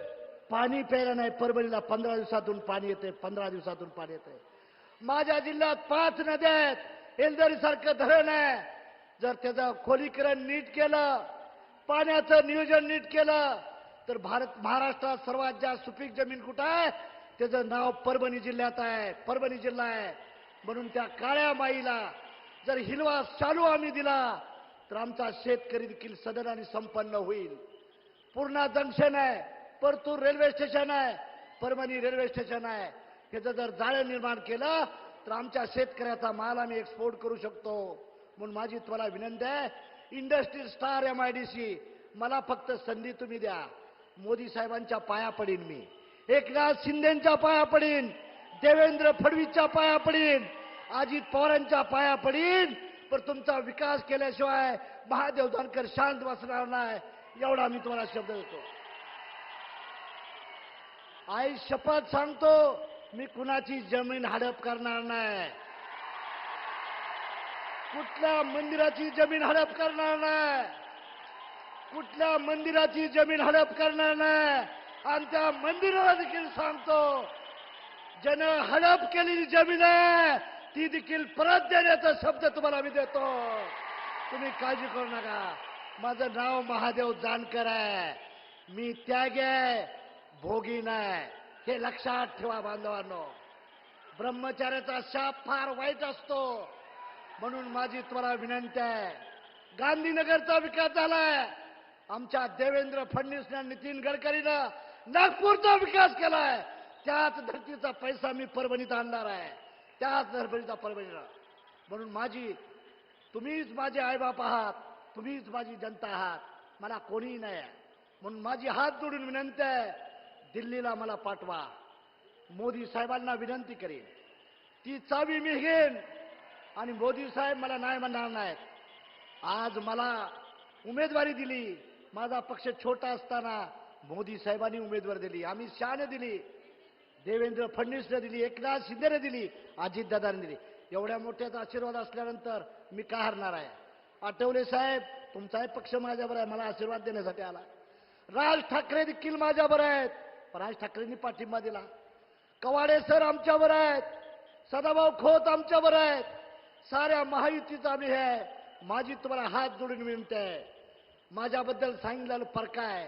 पाणी प्यायला नाही. परभणीला 15 दिवसातून पाणी येते, 15 दिवसातून पाणी येते. माझ्या जिल्ह्यात 5 नद्या आहेत, एलदरी सारखं धरण आहे. जर त्याचं खोलीकरण नीट केलं, पाण्याचं नियोजन नीट केलं, तर महाराष्ट्रात सर्वात जास्त सुपीक जमीन कुठं आहे? त्याचं नाव परभणी जिल्ह्यात आहे, परभणी जिल्हा आहे. म्हणून त्या काळ्या माईला जर हिरवा शालू आम्ही दिला तर आमचा शेतकरी देखील सदन आणि संपन्न होईल. पूर्णा जंक्शन आहे, परतूर रेल्वे स्टेशन आहे, परभणी रेल्वे स्टेशन आहे. त्याचं जर जाळं निर्माण केलं तर आमच्या शेतकऱ्याचा माल आम्ही एक्सपोर्ट करू शकतो. म्हणून माझी तुम्हाला विनंती आहे, इंडस्ट्रियल स्टार MIDC मला फक्त संधी तुम्ही द्या. मोदी साहेबांच्या पाया पडीन मी, एकनाथ शिंदेच्या पाया पडीन, देवेंद्र फडणवीसच्या पाया पडीन, अजित पवारांच्या पाया पडीन. पण तुमचा विकास केल्याशिवाय महादेव जानकर शांत बसणार नाही, एवढा मी तुम्हाला शब्द देतो. आई शपथ सांगतो, मी कुणाची जमीन हडप करणार नाही, कुठल्या मंदिराची जमीन हडप करणार नाही, कुठल्या मंदिराची जमीन हडप करणार नाही. आणि त्या मंदिराला देखील सांगतो, ज्यानं हडप केलेली जमीन आहे ती देखील परत देण्याचा शब्द तुम्हाला मी देतो. तुम्ही काळजी करू नका. माझं नाव महादेव जानकर आहे, मी त्यागी आहे, भोगी नाही, हे लक्षात ठेवा बांधवांनो. ब्रह्मचार्याचा शाप फार वाईट असतो. म्हणून माझी तुम्हाला विनंती आहे, गांधीनगरचा विकास झालाय, आमच्या देवेंद्र फडणवीसनं, नितीन गडकरीनं नागपूरचा विकास केलाय. त्याच धर्तीचा पैसा मी परभणीत आणणार आहे, त्याच परभणीचा परभणीला. म्हणून तुम्हीच माझे आईबाप आहात, तुम्हीच माझी जनता आहात, मला कोणीही नाही आहे. म्हणून माझी हात जोडून विनंती आहे, दिल्लीला मला पाठवा. मोदी साहेबांना विनंती करेन, ती चावी मी घेईन आणि मोदी साहेब मला नाही म्हणणार नाहीत. आज मला उमेदवारी दिली, माझा पक्ष छोटा असताना मोदी साहेबांनी उमेदवारी दिली, अमित शहाने दिली, देवेंद्र फडणवीसने दिली, एकनाथ शिंदेने दिली, अजितदादांनी दिली. एवढ्या मोठ्याचा आशीर्वाद असल्यानंतर मी का हरणार आहे? आठवले साहेब, तुमचाही पक्ष माझ्यावर आहे, मला आशीर्वाद देण्यासाठी आला. राज ठाकरे देखील माझ्यावर आहेत, राज ठाकरेंनी पाठिंबा दिला. कवाडे सर आमच्यावर आहेत, सदाभाऊ खोत आमच्यावर आहेत, साऱ्या महायुतीचा आम्ही आहे. माझी तुम्हाला हात जोडून विनंती आहे, माझ्याबद्दल सांगितलेलं फरक आहे.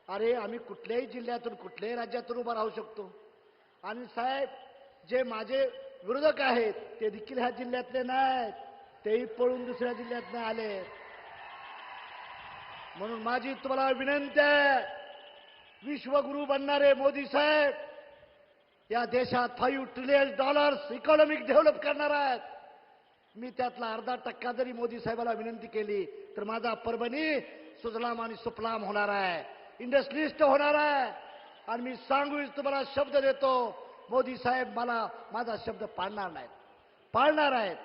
अरे, आम्ही कुठल्याही जिल्ह्यातून कुठल्याही राज्यातून उभा राहू शकतो. आणि साहेब, जे माझे विरोधक आहेत ते देखील ह्या जिल्ह्यातले नाहीत, तेही पळून दुसऱ्या जिल्ह्यात नाही आले. म्हणून माझी तुम्हाला विनंती आहे, विश्वगुरू बनणारे मोदी साहेब या देशात $5 ट्रिलियन इकॉनॉमिक डेव्हलप करणार आहेत. मी त्यातला 0.5% जरी मोदी साहेबाला विनंती केली तर माझा परभणी सुजलाम आणि सुफलाम होणार आहे, इंडस्ट्रियलिस्ट होणार आहे. आणि मी सांगूच तुम्हाला शब्द देतो, मोदी साहेब मला माझा शब्द पाळणार नाहीत, पाळणार आहेत,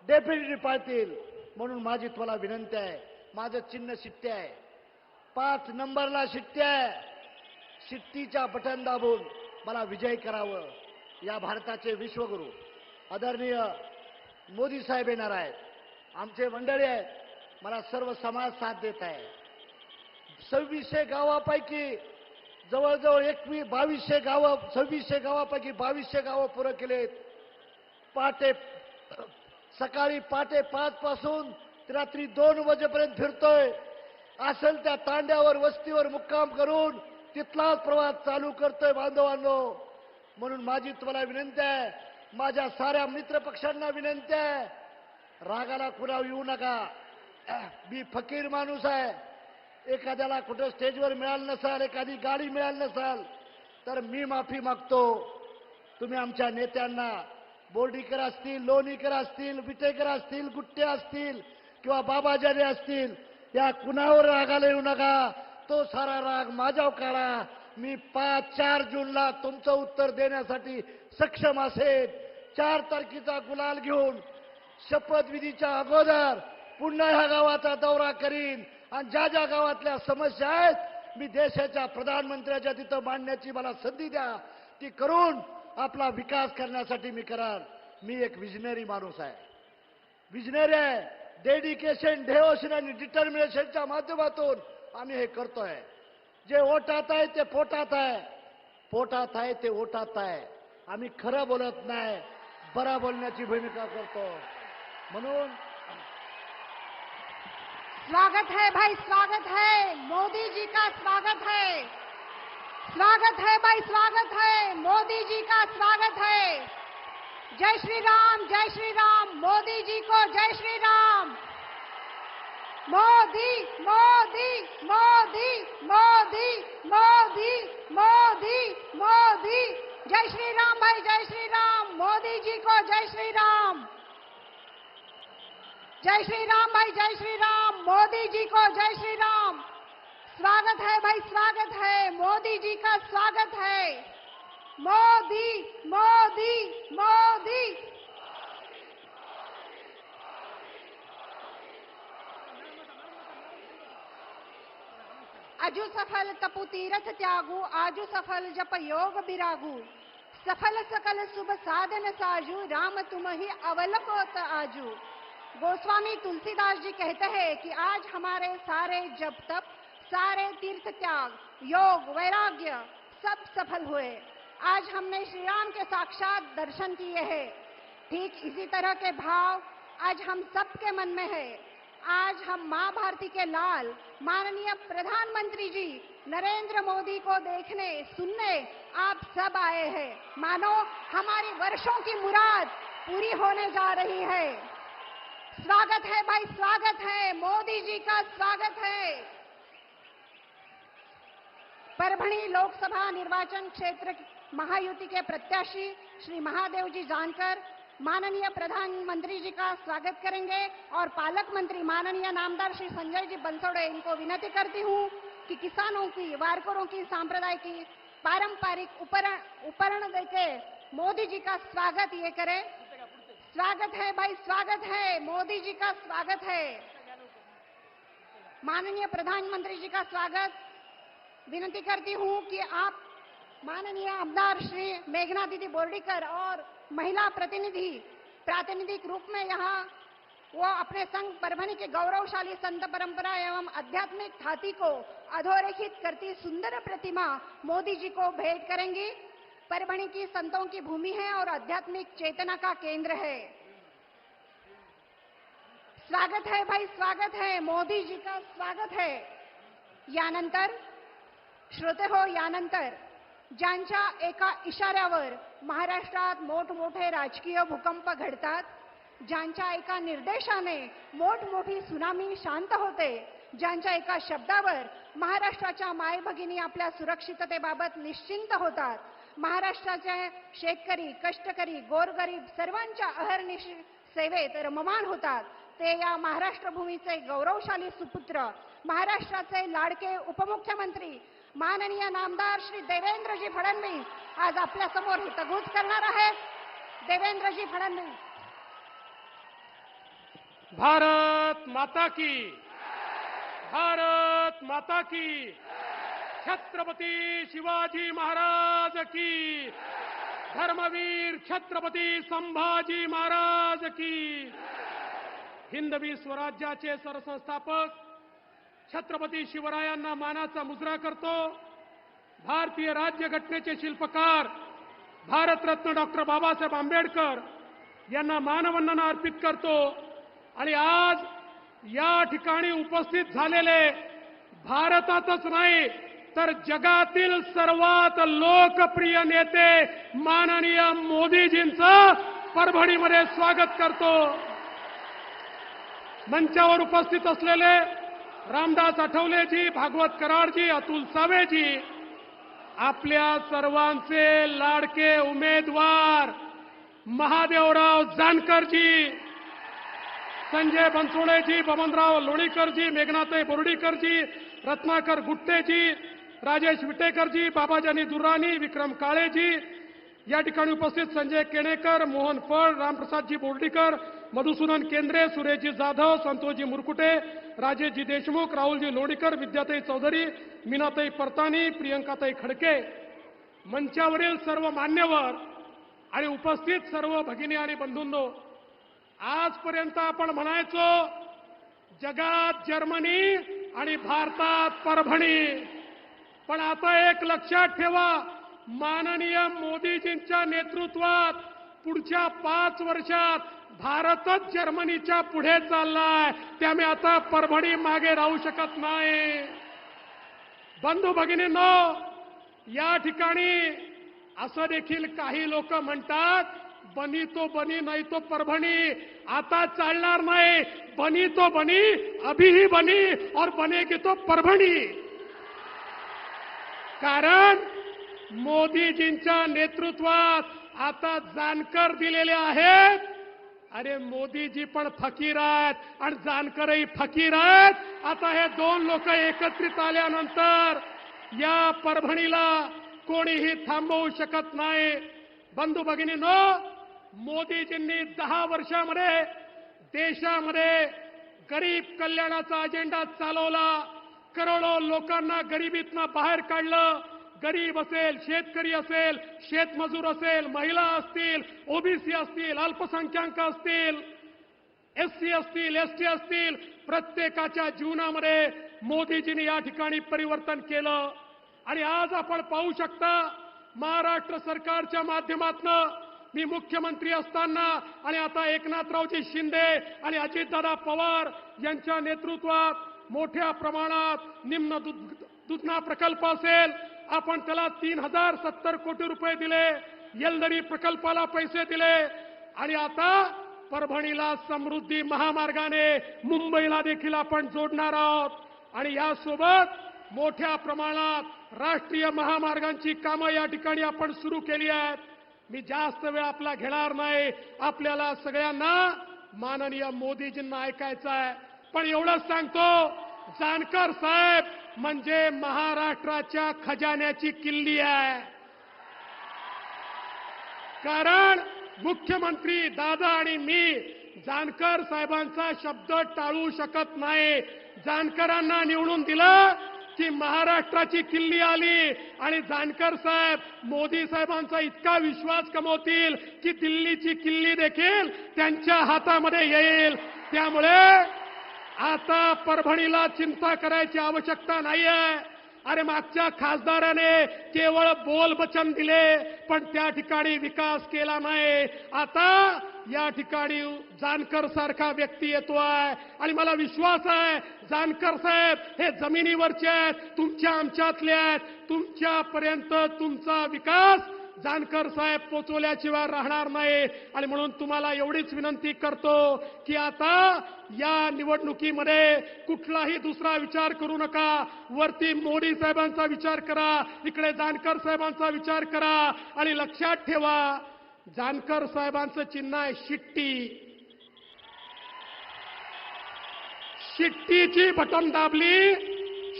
डेफिनेटली पाळतील. म्हणून माझी तुम्हाला विनंती आहे, माझं चिन्ह शिट्टी आहे, 5 नंबरला शिट्टी आहे. शिट्टीच्या बटन दाबून मला विजयी करावं. या भारताचे विश्वगुरू आदरणीय मोदी साहेब येणार आहेत, आमचे मंडळी आहेत, मला सर्व समाज साथ देत आहे. 2600 गावापैकी जवळजवळ 2200 गावं, 2600 गावापैकी 2200 गावं पुरं केलेत. सकाळी पहाटे 5 पासून रात्री 2 वाजेपर्यंत फिरतोय. असेल त्या तांड्यावर, वस्तीवर मुक्काम करून तिथलाच प्रवास चालू करतोय बांधवांनो. म्हणून माझी तुम्हाला विनंती आहे, माझ्या साऱ्या मित्र पक्षांना विनंती आहे, रागाला कुणावर येऊ नका. मी फकीर माणूस आहे. एखाद्याला कुठं स्टेजवर मिळालं नसाल, एखादी गाडी मिळाली नसाल तर मी माफी मागतो. तुम्ही आमच्या नेत्यांना बोर्डीकर असतील, लोणीकर असतील, विटेकर असतील, गुट्टे असतील किंवा बाबाजाने असतील, या कुणावर रागाला येऊ नका. तो सारा राग माझ्यावर काढा. मी 4 जूनला तुमचं उत्तर देण्यासाठी सक्षम असेल. 4 तारखेचा गुलाल घेऊन शपथविधीच्या अगोदर पुन्हा ह्या गावाचा दौरा करीन आणि ज्या ज्या गावातल्या समस्या आहेत मी देशाच्या प्रधानमंत्र्याच्या तिथं मांडण्याची मला संधी द्या, ती करून आपला विकास करण्यासाठी मी कराल. मी एक विजनरी माणूस आहे, विजनरी आहे. डेडिकेशन, डेव्होशन आणि डिटर्मिनेशनच्या माध्यमातून आम्ही हे करतोय. जे ओटात आहे ते पोटात आहे, पोटात आहे ते ओटात आहे. आम्ही खरं बोलत नाही, बरा बोलण्याची भूमिका करतो. म्हणून स्वागत है भाई, स्वागत है मोदी जी का, स्वागत है, स्वागत है भाई, स्वागत है मोदी जी का, स्वागत है. जय श्री राम, जय श्री राम. मोदी जी को जय श्री राम. मोदी मोदी मोदी मोदी मोदी मोदी मोदी. जय श्री राम भाई, जय श्री राम. मोदी जी को जय श्री राम. जय श्री राम भाई, जय श्री राम. मोदी जी को जय श्री राम. स्वागत है भाई, स्वागत है मोदी जी का, स्वागत है. मोदी मोदी मोदी. अजु सफल तपु तीरथ त्यागू, आजु सफल जप योग बिरागू. सफल सकल शुभ साधन साजू, राम तुम ही अवलंबत आजू. गोस्वामी तुलसीदास जी कहते हैं कि आज हमारे सारे जप तप, सारे तीर्थ त्याग, योग, वैराग्य सब सफल हुए. आज हमने श्री राम के साक्षात दर्शन किए हैं. ठीक इसी तरह के भाव आज हम सबके मन में है. आज हम मां भारती के लाल माननीय प्रधानमंत्री जी नरेंद्र मोदी को देखने सुनने आप सब आए हैं. मानो हमारी वर्षों की मुराद पूरी होने जा रही है. स्वागत है भाई, स्वागत है मोदी जी का, स्वागत है. परभणी लोकसभा निर्वाचन क्षेत्र महायुति के प्रत्याशी श्री महादेव जी जानकर माननीय प्रधानमंत्री जी का स्वागत करेंगे और पालक मंत्री माननीय नामदार श्री संजय जी बंसोड़े, इनको विनती करती हूं कि किसानों की, वारकरों की, सांप्रदाय की पारंपरिक उपकरण देके मोदी जी का स्वागत ये करें. स्वागत है भाई, स्वागत है मोदी जी का, स्वागत है. माननीय प्रधानमंत्री जी का स्वागत. विनती करती हूं कि आप माननीय आमदार श्री मेघना दीदी बोर्डीकर और महिला प्रतिनिधि प्रातिनिधिक रूप में यहाँ वो अपने संघ परभणी की गौरवशाली संत परंपरा एवं आध्यात्मिक ख्याति को अधोरेखित करती सुंदर प्रतिमा मोदी जी को भेंट करेंगी. परभणी की संतों की भूमि है और आध्यात्मिक चेतना का केंद्र है. स्वागत है भाई, स्वागत है मोदी जी का, स्वागत है. यानंतर श्रोते हो, यानंतर ज्यांच्या एका इशाऱ्यावर महाराष्ट्रात मोठमोठे राजकीय भूकंप घडतात, ज्यांच्या एका निर्देशाने मोठमोठी सुनामी शांत होते, ज्यांच्या एका शब्दावर महाराष्ट्राच्या मायभगिनी आपल्या सुरक्षिततेबाबत निश्चिंत होतात, महाराष्ट्राचे शेतकरी, कष्टकरी, गोरगरीब सर्वांच्या अहर्निश सेवेत रममाण होतात, ते या महाराष्ट्र भूमीचे गौरवशाली सुपुत्र, महाराष्ट्राचे लाडके उपमुख्यमंत्री माननीय नामदार श्री देवेंद्रजी फडणवीस आज आपल्या समोर हितगुज करणार आहेत. देवेंद्रजी फडणवीस. भारत माता की, भारत माता की. छत्रपती शिवाजी महाराज की, धर्मवीर छत्रपती संभाजी महाराज की. हिंदवी स्वराज्याचे सरसंस्थापक छत्रपती शिवरायांना मानाचा मुजरा करतो. भारतीय राज्यघटनेचे शिल्पकार भारतरत्न डॉक्टर बाबासाहेब आंबेडकर यांना मानवंदना अर्पित करतो. आणि आज या ठिकाणी उपस्थित झालेले भारतातच नाही तर जगातील सर्वात लोकप्रिय नेते माननीय मोदीजींचं परभणीमध्ये स्वागत करतो. मंचावर उपस्थित असलेले रामदास आठवलेजी, भागवत कराडजी, अतुल सावेजी, आपल्या सर्वांचे लाडके उमेदवार महादेवराव जानकरजी, संजय बनसोडेजी, बबनराव लोणीकरजी, मेघनाताई बोर्डीकरजी, रत्नाकर गुट्टेजी, राजेश विटेकरजी, बाबाजानी दुर्राणी, विक्रम काळेजी, या ठिकाणी उपस्थित संजय केणेकर, मोहन फळ, रामप्रसादजी बोर्डीकर, मधुसूदन केंद्रे, सुरेशजी जाधव, संतोषजी मुरकुटे, राजेशजी देशमुख, राहुलजी लोणीकर, विद्याताई चौधरी, मीनाताई परतानी, प्रियंकाताई खडके, मंचावरील सर्व मान्यवर आणि उपस्थित सर्व भगिनी आणि बंधूंनो, आजपर्यंत आपण म्हणायचो जगात जर्मनी आणि भारतात परभणी, पण आता एक लक्षात ठेवा, माननीय मोदीजींच्या नेतृत्वात पुढच्या 5 वर्षात भारतच जर्मनीच्या पुढे चाललाय. त्यामुळे आता परभणी मागे राहू शकत नाही. बंधू भगिनींनो, या ठिकाणी असं देखील काही लोक म्हणतात, बनी तो बनी नाही तो परभणी. आता चालणार नाही. बनी तो बनी, अभी ही बनी और बनेगी तो परभणी. कारण मोदीजींच्या नेतृत्वात आता जानकर दिलेले आहेत. अरे मोदीजी पण फकीर आहेत आणि जानकरही फकीर आहेत. आता हे 2 लोक एकत्रित आल्यानंतर या परभणीला कोणीही थांबवू शकत नाही. बंधू भगिनींनो, मोदीजींनी 10 वर्षामध्ये देशामध्ये गरीब कल्याणाचा अजेंडा चालवला. करोडो लोकांना गरिबीतनं बाहेर काढलं. गरीब असेल, शेतकरी असेल, शेतमजूर असेल, महिला असतील, ओबीसी असतील, अल्पसंख्याक असतील, एससी असतील, एसटी असतील, प्रत्येकाच्या जीवनामध्ये मोदीजींनी या ठिकाणी परिवर्तन केलं. आणि आज आपण पाहू शकता, महाराष्ट्र सरकारच्या माध्यमातून मी मुख्यमंत्री असताना आणि आता एकनाथरावजी शिंदे आणि अजितदादा पवार यांच्या नेतृत्वात मोठ्या प्रमाणात निम्न दुधना प्रकल्प असेल, आपण त्याला 3070 कोटी रुपये दिले. येलदरी प्रकल्पाला पैसे दिले आणि आता परभणीला समृद्धी महामार्गाने मुंबईला देखील आपण जोडणार आहोत. आणि यासोबत मोठ्या प्रमाणात राष्ट्रीय महामार्गांची कामं या ठिकाणी आपण सुरू केली आहेत. मी जास्त वेळ आपला घेणार नाही. आपल्याला सगळ्यांना माननीय मोदीजींना ऐकायचं आहे. पण एवढंच सांगतो, जानकर साहेब म्हणजे महाराष्ट्राच्या खजान्याची किल्ली आहे. कारण मुख्यमंत्री दादा आणि मी जानकर साहेबांचा शब्द टाळू शकत नाही. जानकरांना निवडून दिलं की महाराष्ट्राची किल्ली आली आणि जानकर साहेब मोदी साहेबांचा इतका विश्वास कमवतील की दिल्लीची किल्ली देखील त्यांच्या हातामध्ये येईल. त्यामुळे आता परभणीला चिंता करायची आवश्यकता नाहीये. अरे मागच्या खासदाराने केवळ बोलबचन दिले, पण त्या ठिकाणी विकास केला नाही. आता या ठिकाणी जानकर सारखा व्यक्ती येतोय आणि मला विश्वास आहे जानकर साहेब हे जमिनीवरचे आहेत, तुमच्या आमच्यातले आहेत. तुमच्यापर्यंत तुमचा विकास जानकर साहेब पोचवल्याशिवाय राहणार नाही. आणि म्हणून तुम्हाला एवढीच विनंती करतो की आता या निवडणुकीमध्ये कुठलाही दुसरा विचार करू नका. वरती मोदी साहेबांचा विचार करा, इकडे जानकर साहेबांचा विचार करा. आणि लक्षात ठेवा, जानकर साहेबांचं चिन्ह आहे शिट्टी. शिट्टीची बटन दाबली,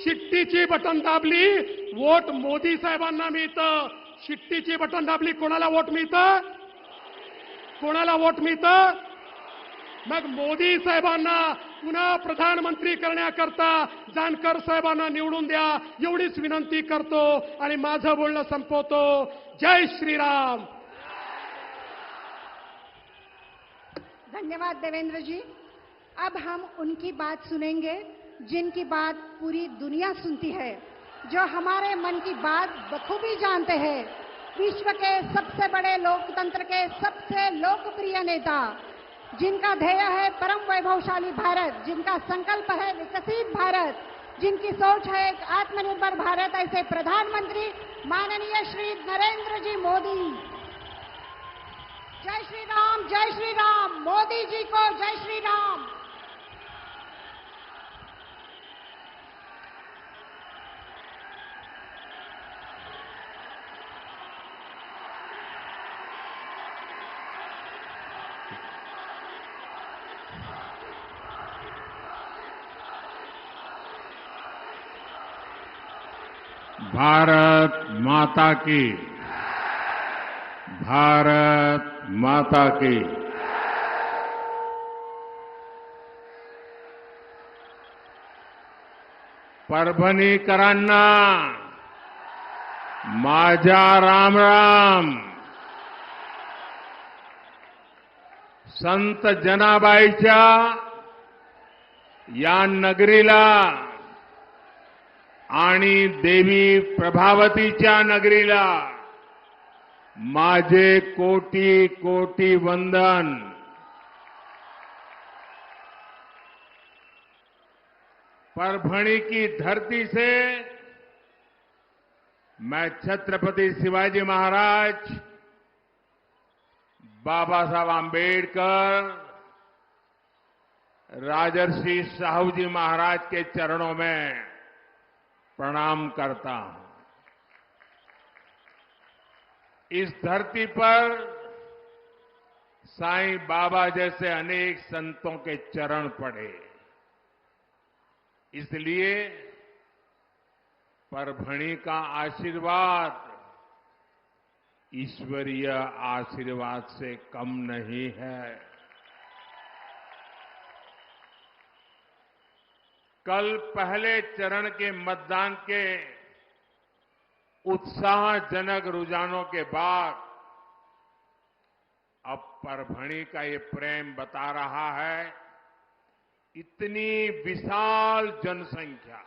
शिट्टीची बटन दाबली, वोट मोदी साहेबांना मिळतं. शिट्टीची बटन दाबली, कोणाला वोट मिळतं? कोणाला वोट मिळतं? मग मोदी साहेबांना पुन्हा प्रधानमंत्री करण्याकरता जानकर साहेबांना निवडून द्या, एवढीच विनंती करतो आणि माझं बोलणं संपवतो. जय श्रीराम. धन्यवाद देवेंद्र जी. अब हम उनकी बात सुनेंगे जिनकी बात पूरी दुनिया सुनती है, जो हमारे मन की बात बखूबी जानते हैं. विश्व के सबसे बड़े लोकतंत्र के सबसे लोकप्रिय नेता, जिनका ध्येय है परम वैभवशाली भारत, जिनका संकल्प है विकसित भारत, जिनकी सोच है एक आत्मनिर्भर भारत, ऐसे प्रधानमंत्री माननीय श्री नरेंद्र जी मोदी. जय श्री राम, जय श्री राम. मोदी जी को जय श्री राम. भारत माता की, भारत माता की। परभणीकरांना माझा राम राम। संत जनाबाईच्या या नगरीला आणि देवी प्रभावतीच्या नगरीला माझे कोटी कोटी वंदन। परभणी की धरती से मैं छत्रपति शिवाजी महाराज, बाबा साहब आंबेडकर, राजर्षि साहू जी महाराज के चरणों में प्रणाम करता हूं। इस धरती पर साईं बाबा जैसे अनेक संतों के चरण पड़े, इसलिए परभणी का आशीर्वाद ईश्वरीय आशीर्वाद से कम नहीं है। कल पहले चरण के मतदान के उत्साहजनक रुझानों के बाद अब परभणी का ये प्रेम बता रहा है, इतनी विशाल जनसंख्या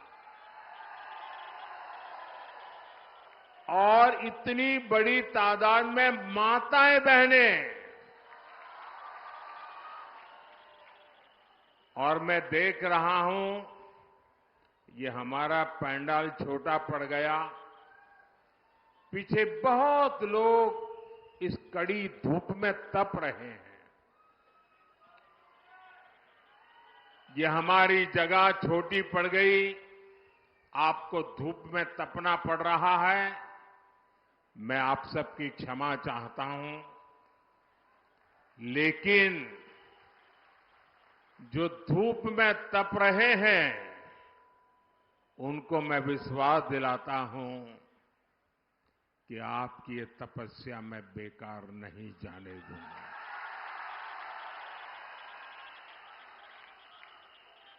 और इतनी बड़ी तादाद में माताएं बहनें, और मैं देख रहा हूं ये हमारा पंडाल छोटा पड़ गया, पीछे बहुत लोग इस कड़ी धूप में तप रहे हैं। ये हमारी जगह छोटी पड़ गई, आपको धूप में तपना पड़ रहा है, मैं आप सबकी क्षमा चाहता हूं। लेकिन जो धूप में तप रहे हैं उनको मैं विश्वास दिलाता हूं कि आपकी ये तपस्या मैं बेकार नहीं जाने दूंगा।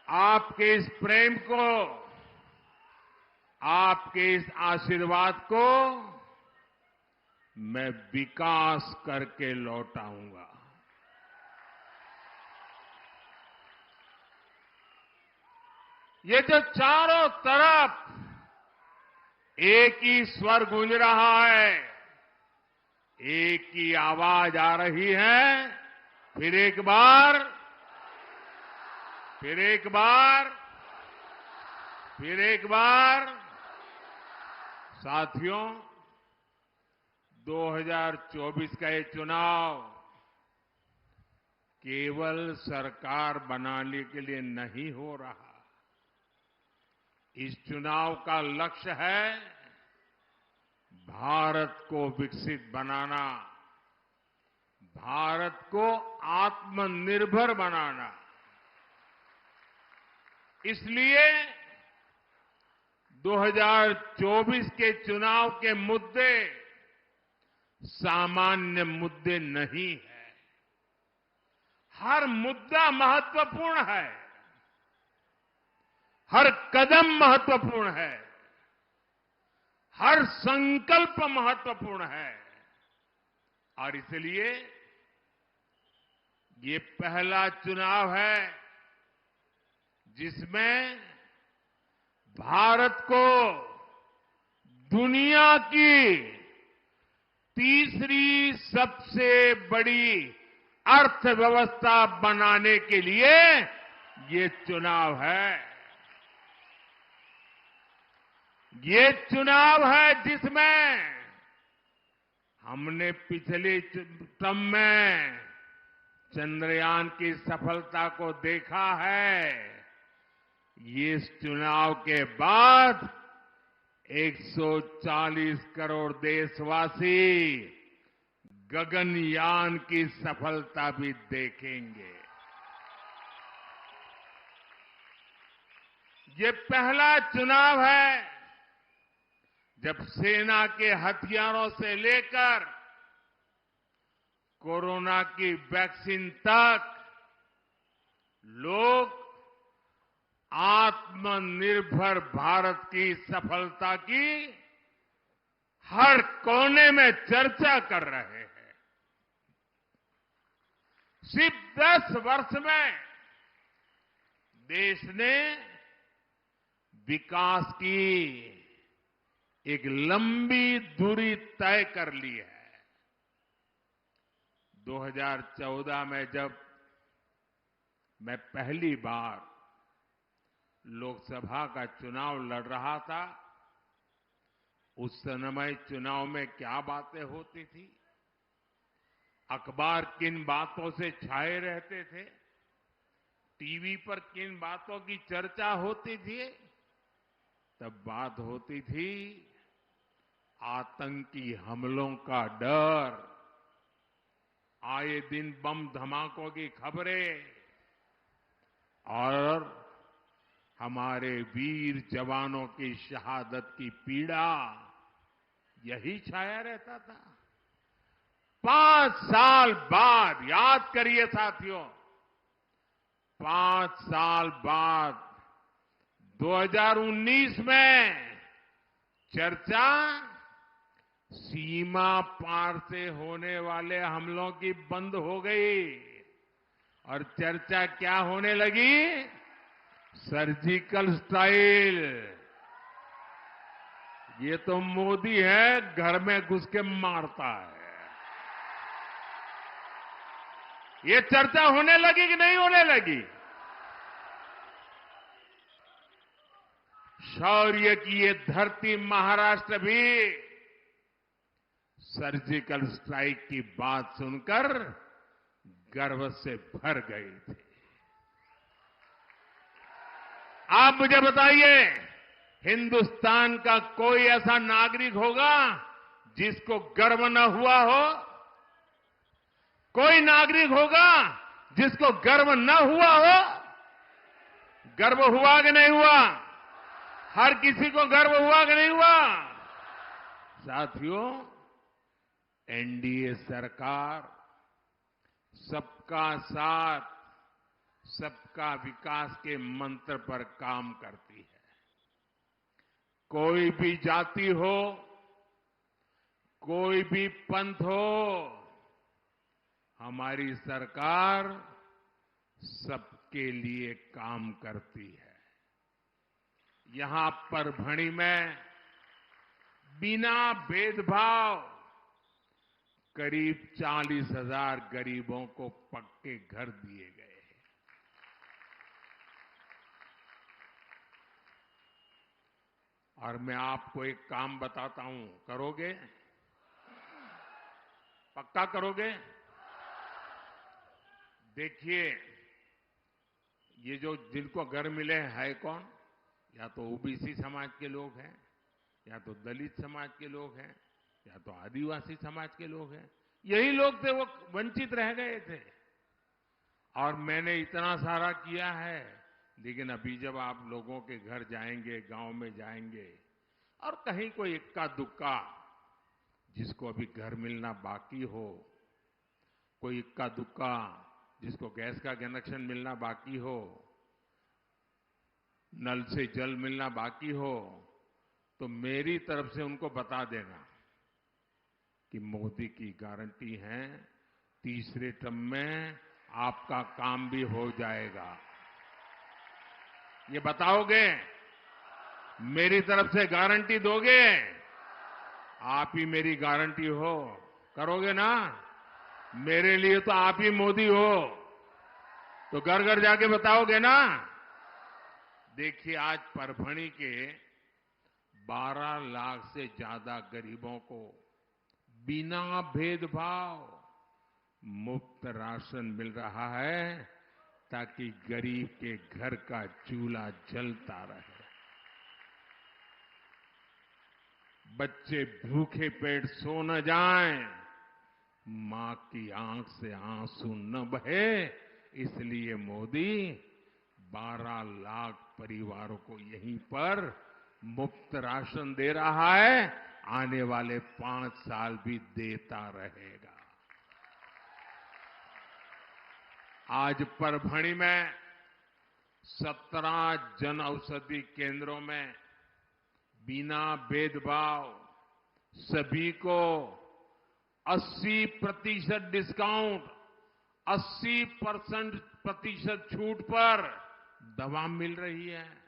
आपके इस प्रेम को, आपके इस आशीर्वाद को मैं विकास करके लौटाऊंगा। ये जो चारों तरफ एक ही स्वर गूंज रहा है, एक ही आवाज आ रही है, फिर एक बार, फिर एक बार, फिर एक बार। साथियों, 2024 का ये चुनाव केवल सरकार बनाने के लिए नहीं हो रहा। इस चुनाव का लक्ष्य है भारत को विकसित बनाना, भारत को आत्मनिर्भर बनाना। इसलिए 2024 के चुनाव के मुद्दे सामान्य मुद्दे नहीं है। हर मुद्दा महत्वपूर्ण है, हर कदम महत्वपूर्ण है, हर संकल्प महत्वपूर्ण है। और इसलिए ये पहला चुनाव है जिसमें भारत को दुनिया की तीसरी सबसे बड़ी अर्थव्यवस्था बनाने के लिए ये चुनाव है। ये चुनाव है जिसमें हमने पिछले टर्म में चंद्रयान की सफलता को देखा है। ये इस चुनाव के बाद 140 करोड़ देशवासी गगनयान की सफलता भी देखेंगे। ये पहला चुनाव है जब सेना के हथियारों से लेकर कोरोना की वैक्सीन तक लोग आत्मनिर्भर भारत की सफलता की हर कोने में चर्चा कर रहे हैं। सिर्फ 10 वर्ष में देश ने विकास की एक लंबी दूरी तय कर ली है। 2014 में जब मैं पहली बार लोकसभा का चुनाव लड़ रहा था, उस समय चुनाव में क्या बातें होती थी, अखबार किन बातों से छाए रहते थे, टीवी पर किन बातों की चर्चा होती थी, तब बात होती थी आतंकी हमलों का डर, आए दिन बम धमाकों की खबरें और हमारे वीर जवानों की शहादत की पीड़ा, यही छाया रहता था। 5 साल बाद, याद करिए साथियों, 5 साल बाद 2019 में चर्चा सीमा पार से होने वाले हमलों की बंद हो गई और चर्चा क्या होने लगी? Surgical strike. ये तो मोदी है, घर में घुस के मारता है। ये चर्चा होने लगी कि नहीं होने लगी? शौर्य की ये धरती महाराष्ट्र भी सर्जिकल स्ट्राइक की बात सुनकर गर्व से भर गई थी। आप मुझे बताइए, हिंदुस्तान का कोई ऐसा नागरिक होगा जिसको गर्व न हुआ हो? कोई नागरिक होगा जिसको गर्व न हुआ हो? गर्व हुआ कि नहीं हुआ? हर किसी को गर्व हुआ कि नहीं हुआ? साथियों, एनडीए सरकार सबका साथ, सबका विकास के मंत्र पर काम करती है। कोई भी जाति हो, कोई भी पंथ हो, हमारी सरकार सबके लिए काम करती है। यहां परभणी में बिना भेदभाव करीब 40,000 गरीबों को पक्के घर दिए गए हैं। और मैं आपको एक काम बताता हूं, करोगे? पक्का करोगे? देखिए, ये जो जिनको घर मिले है कौन? या तो ओबीसी समाज के लोग हैं, या तो दलित समाज के लोग हैं, या तो आदिवासी समाज के लोग हैं। यही लोग थे, वो वंचित रह गए थे। और मैंने इतना सारा किया है, लेकिन अभी जब आप लोगों के घर जाएंगे, गांव में जाएंगे, और कहीं कोई इक्का दुक्का जिसको अभी घर मिलना बाकी हो, कोई इक्का दुक्का जिसको गैस का कनेक्शन मिलना बाकी हो, नल से जल मिलना बाकी हो, तो मेरी तरफ से उनको बता देना कि मोदी की गारंटी है, तीसरे टर्म में आपका काम भी हो जाएगा। ये बताओगे? मेरी तरफ से गारंटी दोगे? आप ही मेरी गारंटी हो, करोगे ना? मेरे लिए तो आप ही मोदी हो, तो घर घर जाके बताओगे ना? देखिए, आज परभणी के 12 लाख से ज्यादा गरीबों को बिना भेदभाव मुफ्त राशन मिल रहा है, ताकि गरीब के घर का चूल्हा जलता रहे, बच्चे भूखे पेट सो न जाएं, मां की आंख से आंसू न बहे। इसलिए मोदी 12 लाख परिवारों को यहीं पर मुफ्त राशन दे रहा है, आने वाले 5 साल भी देता रहेगा। आज परभणी में 17 जन औषधि केंद्रों में बिना भेदभाव सभी को 80% डिस्काउंट, 80% छूट पर दवा मिल रही है।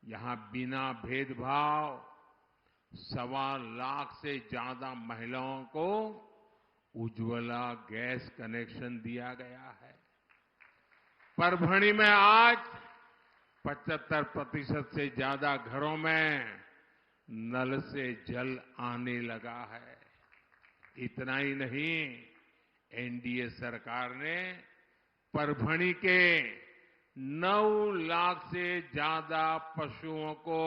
यहां बिना भेदभाव 1.25 लाख से ज्यादा महिलाओं को उज्ज्वला गैस कनेक्शन दिया गया है। परभणी में आज 75% से ज्यादा घरों में नल से जल आने लगा है। इतना ही नहीं, एनडीए सरकार ने परभणी के 9 लाख से ज्यादा पशुओं को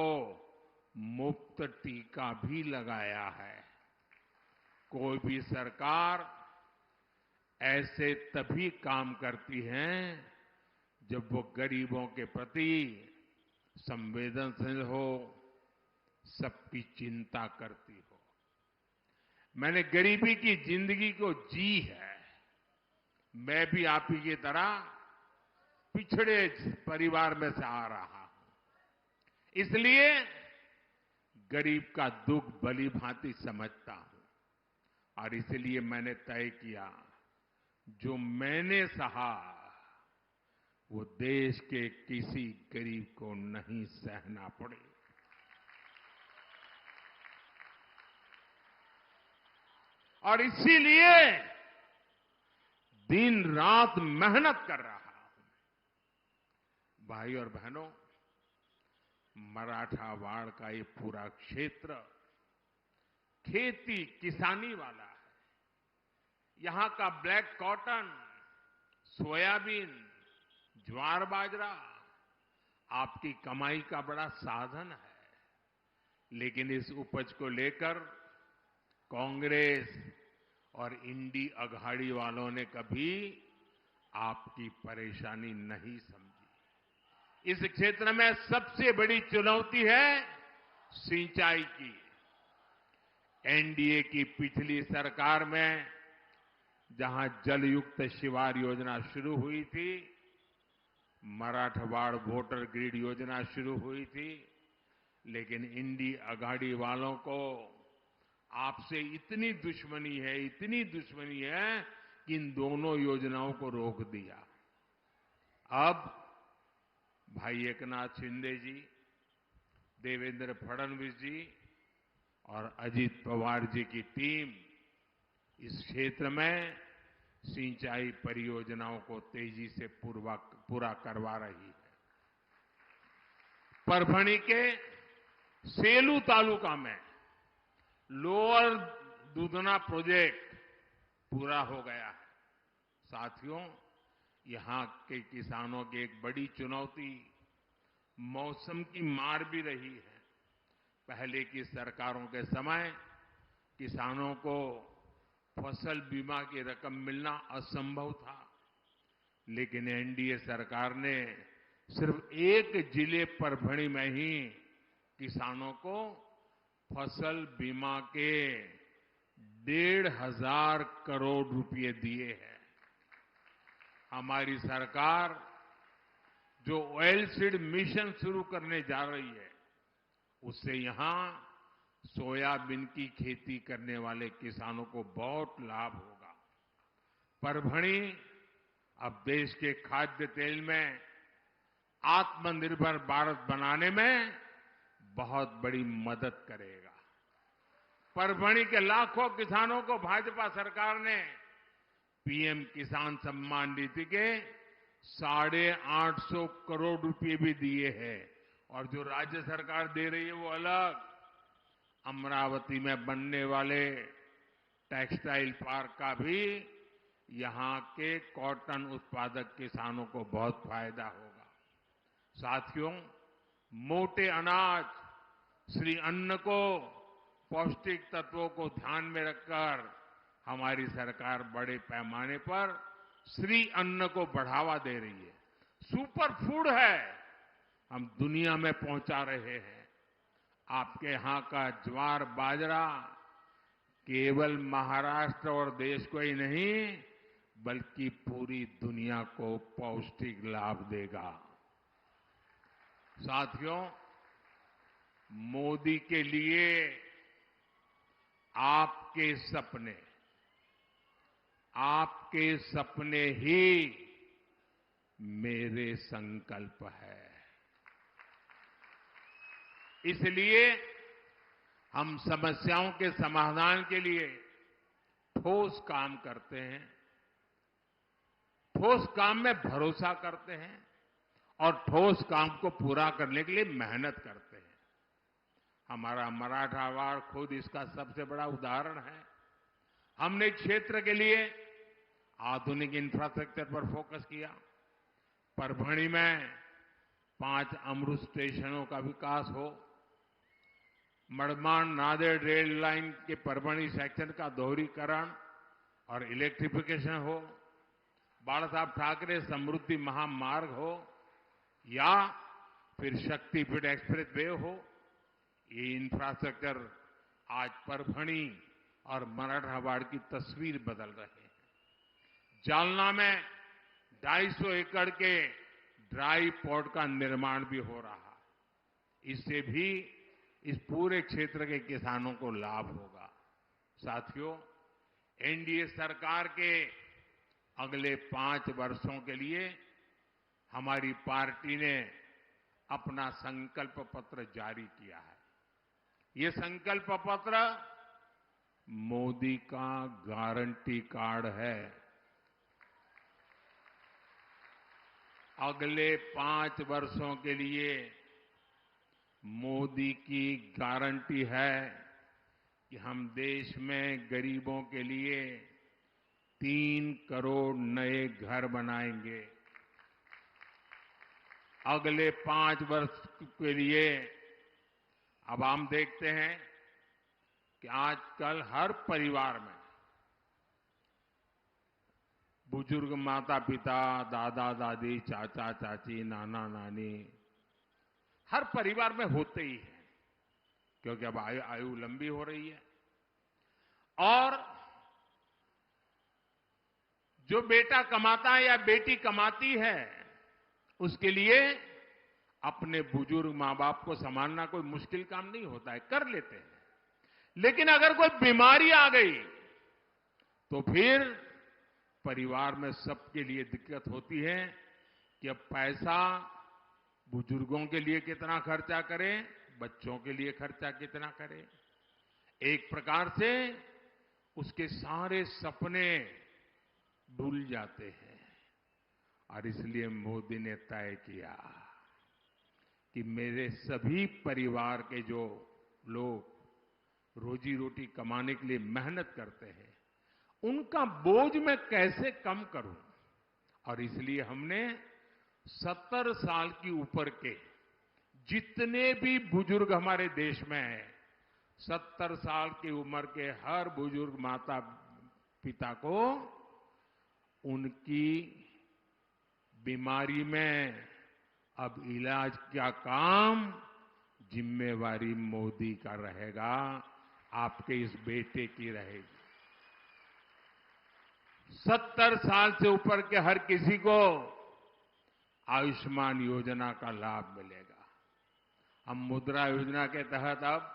मुफ्त टीका भी लगाया है। कोई भी सरकार ऐसे तभी काम करती है जब वो गरीबों के प्रति संवेदनशील हो, सबकी चिंता करती हो। मैंने गरीबी की जिंदगी को जी है। मैं भी आप ही की तरह पिछड़े परिवार में से आ रहा हूं, इसलिए गरीब का दुख भली भांति समझता हूं। और इसलिए मैंने तय किया, जो मैंने सहा वो देश के किसी गरीब को नहीं सहना पड़े। और इसीलिए दिन रात मेहनत कर रहा हूं। भाई और बहनों, मराठावाड़ का ये पूरा क्षेत्र खेती किसानी वाला है। यहां का ब्लैक कॉटन, सोयाबीन, ज्वार बाजरा आपकी कमाई का बड़ा साधन है। लेकिन इस उपज को लेकर कांग्रेस और इंडी अघाड़ी वालों ने कभी आपकी परेशानी नहीं समझी। इस क्षेत्र में सबसे बड़ी चुनौती है सिंचाई की। एनडीए की पिछली सरकार में जहां जलयुक्त शिवार योजना शुरू हुई थी, मराठवाड़ वोटर ग्रिड योजना शुरू हुई थी, लेकिन इंडी अघाड़ी वालों को आपसे इतनी दुश्मनी है कि इन दोनों योजनाओं को रोक दिया। अब भाई एकनाथ शिंदे जी, देवेंद्र फडणवीस जी और अजित पवार जी की टीम इस क्षेत्र में सिंचाई परियोजनाओं को तेजी से पूरा करवा रही है। परभणी के सेलू तालुका में लोअर दूधना प्रोजेक्ट पूरा हो गया है। साथियों, यहां के किसानों की एक बड़ी चुनौती मौसम की मार भी रही है। पहले की सरकारों के समय किसानों को फसल बीमा की रकम मिलना असंभव था, लेकिन एनडीए सरकार ने सिर्फ एक जिले परभणी में ही किसानों को फसल बीमा के 1,500 करोड़ रुपए दिए हैं। हमारी सरकार जो ऑयल सीड मिशन शुरू करने जा रही है, उससे यहां सोयाबीन की खेती करने वाले किसानों को बहुत लाभ होगा। परभणी अब देश के खाद्य तेल में आत्मनिर्भर भारत बनाने में बहुत बड़ी मदद करेगा। परभणी के लाखों किसानों को भाजपा सरकार ने पीएम किसान सम्मान निधि के 850 करोड़ रुपए भी दिए हैं, और जो राज्य सरकार दे रही है वो अलग। अमरावती में बनने वाले टेक्सटाइल पार्क का भी यहां के कॉटन उत्पादक किसानों को बहुत फायदा होगा। साथियों, मोटे अनाज श्री अन्न को पौष्टिक तत्वों को ध्यान में रखकर हमारी सरकार बड़े पैमाने पर श्री अन्न को बढ़ावा दे रही है। सुपर फूड है, हम दुनिया में पहुंचा रहे हैं। आपके यहां का ज्वार बाजरा केवल महाराष्ट्र और देश को ही नहीं बल्कि पूरी दुनिया को पौष्टिक लाभ देगा। साथियों, मोदी के लिए आपके सपने ही मेरे संकल्प है। इसलिए हम समस्याओं के समाधान के लिए ठोस काम करते हैं, ठोस काम में भरोसा करते हैं और ठोस काम को पूरा करने के लिए मेहनत करते हैं। हमारा मराठवाड़ा खुद इसका सबसे बड़ा उदाहरण है। हमने क्षेत्र के लिए आधुनिक इंफ्रास्ट्रक्चर पर फोकस किया। परभणी में 5 अमृत स्टेशनों का विकास हो, मड़मान नांदेड़ रेल लाइन के परभणी सेक्शन का दोहरीकरण और इलेक्ट्रिफिकेशन हो, बाला साहब ठाकरे समृद्धि महामार्ग हो या फिर शक्तिपीठ एक्सप्रेस वे हो, ये इंफ्रास्ट्रक्चर आज परभणी और मराठवाड़ा की तस्वीर बदल रहे हैं। जालना में 250 एकड़ के ड्राई पोर्ट का निर्माण भी हो रहा है। इससे भी इस पूरे क्षेत्र के किसानों को लाभ होगा। साथियों, एनडीए सरकार के अगले 5 वर्षों के लिए हमारी पार्टी ने अपना संकल्प पत्र जारी किया है। ये संकल्प पत्र मोदी का गारंटी कार्ड है। अगले 5 वर्षों के लिए मोदी की गारंटी है कि हम देश में गरीबों के लिए 3 करोड़ नए घर बनाएंगे। अगले 5 वर्ष के लिए अब हम देखते हैं कि आजकल हर परिवार में बुजुर्ग माता पिता, दादा दादी, चाचा चाची, नाना नानी हर परिवार में होते ही हैं, क्योंकि अब आयु लंबी हो रही है। और जो बेटा कमाता है या बेटी कमाती है, उसके लिए अपने बुजुर्ग मां बाप को संभालना कोई मुश्किल काम नहीं होता है, कर लेते हैं। लेकिन अगर कोई बीमारी आ गई तो फिर परिवार में सबके लिए दिक्कत होती है कि अब पैसा बुजुर्गों के लिए कितना खर्चा करें, बच्चों के लिए खर्चा कितना करें। एक प्रकार से उसके सारे सपने भूल जाते हैं। और इसलिए मोदी ने तय किया कि मेरे सभी परिवार के जो लोग रोजी रोटी कमाने के लिए मेहनत करते हैं, उनका बोझ मैं कैसे कम करूं। और इसलिए हमने 70 साल की ऊपर के जितने भी बुजुर्ग हमारे देश में हैं, 70 साल की उम्र के हर बुजुर्ग माता पिता को उनकी बीमारी में अब इलाज का काम जिम्मेवारी मोदी का रहेगा, आपके इस बेटे की रहेगी। 70 साल से ऊपर के हर किसी को आयुष्मान योजना का लाभ मिलेगा। हम मुद्रा योजना के तहत अब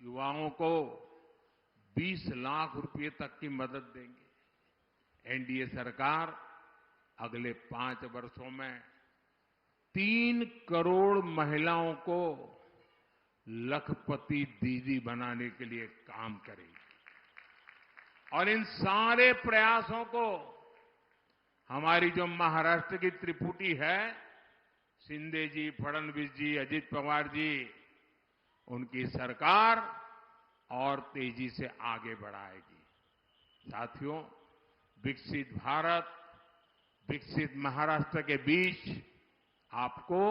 युवाओं को 20 लाख रुपए तक की मदद देंगे। एनडीए सरकार अगले 5 वर्षों में 3 करोड़ महिलाओं को लखपति दीदी बनाने के लिए काम करेगी। और इन सारे प्रयासों को हमारी जो महाराष्ट्र की त्रिपुटी है, शिंदे जी, फडणवीस जी, अजित पवार जी, उनकी सरकार और तेजी से आगे बढ़ाएगी। साथियों, विकसित भारत, विकसित महाराष्ट्र के बीच आपको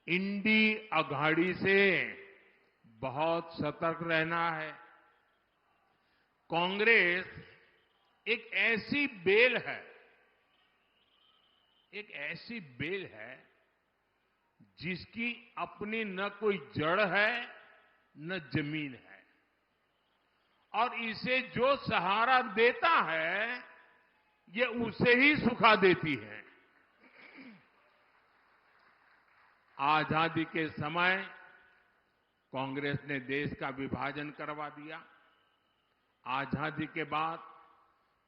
इंडी अघाड़ी से बहुत सतर्क रहना है। कांग्रेस एक ऐसी बेल है जिसकी अपनी न कोई जड़ है न जमीन है। और इसे जो सहारा देता है ये उसे ही सुखा देती है। आजादी के समय कांग्रेस ने देश का विभाजन करवा दिया। आजादी के बाद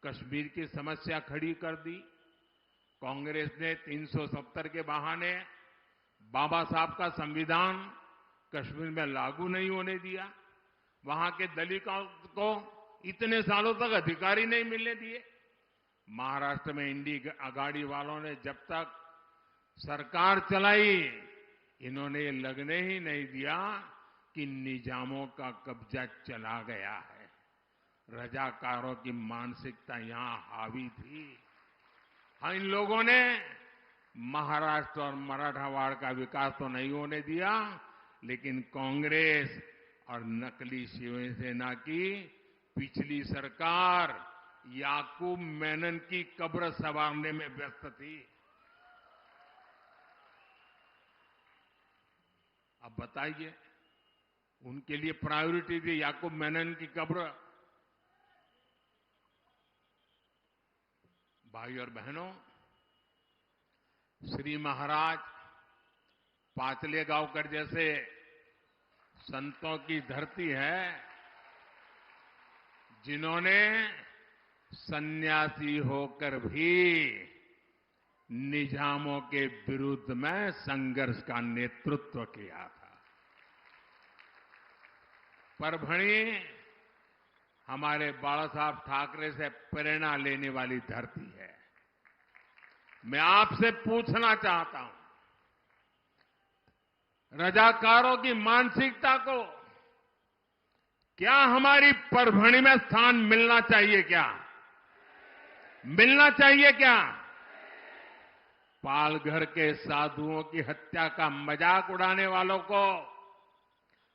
कश्मीर की समस्या खड़ी कर दी। कांग्रेस ने 370 के बहाने बाबा साहब का संविधान कश्मीर में लागू नहीं होने दिया। वहां के दलितों को इतने सालों तक अधिकार ही नहीं मिलने दिए। महाराष्ट्र में इंडी अगाड़ी वालों ने जब तक सरकार चलाई, इन्होंने ये लगने ही नहीं दिया कि निजामों का कब्जा चला गया है। रजाकारों की मानसिकता यहां हावी थी। हाँ, इन लोगों ने महाराष्ट्र और मराठवाड़ का विकास तो नहीं होने दिया, लेकिन कांग्रेस और नकली शिवसेना की पिछली सरकार याकूब मेनन की कब्र संवारने में व्यस्त थी। अब बताइए, उनके लिए प्रायोरिटी थी याकूब मेनन की कब्र। भाई और बहनों, श्री महाराज पाचले गांवकर जैसे संतों की धरती है, जिन्होंने सन्यासी होकर भी निजामों के विरुद्ध में संघर्ष का नेतृत्व किया था। परभणी हमारे बाला साहब ठाकरे से प्रेरणा लेने वाली धरती है। मैं आपसे पूछना चाहता हूं, रजाकारों की मानसिकता को क्या हमारी परभणी में स्थान मिलना चाहिए? क्या मिलना चाहिए? क्या पालघर के साधुओं की हत्या का मजाक उड़ाने वालों को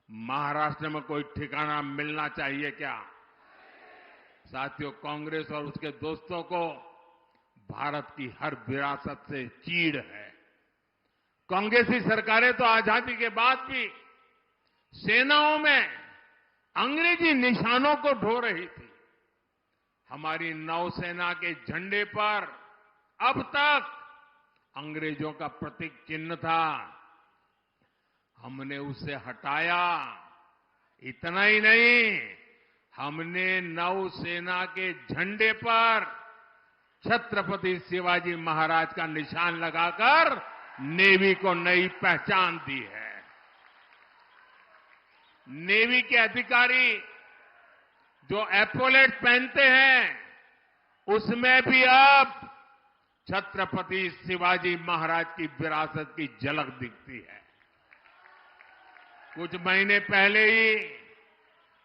महाराष्ट्र में कोई ठिकाना मिलना चाहिए? क्या साथियों, कांग्रेस और उसके दोस्तों को भारत की हर विरासत से चीड़ है। कांग्रेसी सरकारें तो आजादी के बाद भी सेनाओं में अंग्रेजी निशानों को ढो रही थी। हमारी नौसेना के झंडे पर अब तक अंग्रेजों का प्रतीक चिन्ह था, हमने उसे हटाया। इतना ही नहीं, हमने नौसेना के झंडे पर छत्रपति शिवाजी महाराज का निशान लगाकर नेवी को नई पहचान दी है। नेवी के अधिकारी जो एपोलेट पहनते हैं, उसमें भी अब छत्रपति शिवाजी महाराज की विरासत की झलक दिखती है। कुछ महीने पहले ही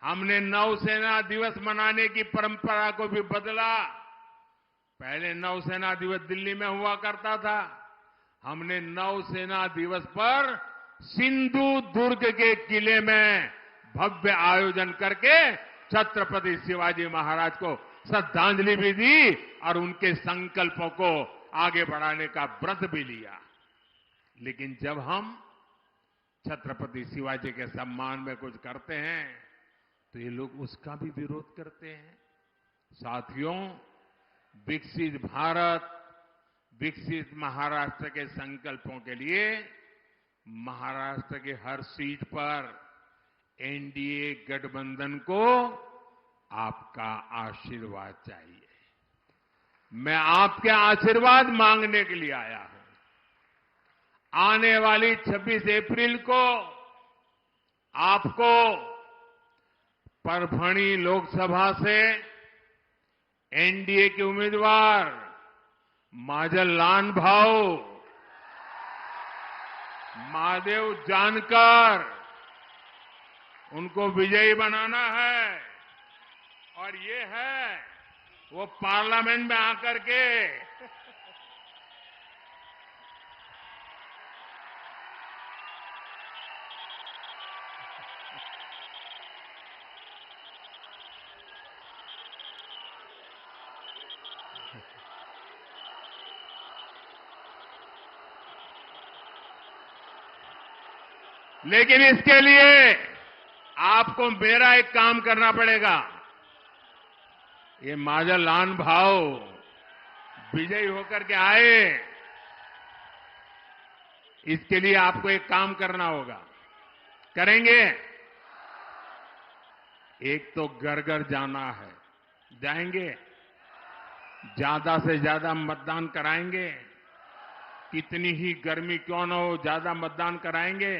हमने नौसेना दिवस मनाने की परंपरा को भी बदला। पहले नौसेना दिवस दिल्ली में हुआ करता था, हमने नौसेना दिवस पर सिंधु दुर्ग के किले में भव्य आयोजन करके छत्रपति शिवाजी महाराज को श्रद्धांजलि भी दी और उनके संकल्पों को आगे बढ़ाने का व्रत भी लिया। लेकिन जब हम छत्रपति शिवाजी के सम्मान में कुछ करते हैं तो ये लोग उसका भी विरोध करते हैं। साथियों, विकसित भारत, विकसित महाराष्ट्र के संकल्पों के लिए महाराष्ट्र के हर सीट पर एनडीए गठबंधन को आपका आशीर्वाद चाहिए। मैं आपके आशीर्वाद मांगने के लिए आया हूं। आने वाली 26 अप्रैल को आपको परभणी लोकसभा से एनडीए के उम्मीदवार माजल लानभाऊ, महादेव जानकर, उनको विजयी बनाना है। और ये है वो पार्लियामेंट में आकर के लेकिन इसके लिए आपको मेरा एक काम करना पड़ेगा। ये माझा लहान भाव विजयी होकर के आए, इसके लिए आपको एक काम करना होगा। करेंगे? एक तो घर घर जाना है, जाएंगे? ज्यादा से ज्यादा मतदान कराएंगे, कितनी ही गर्मी क्यों न हो, ज्यादा मतदान कराएंगे।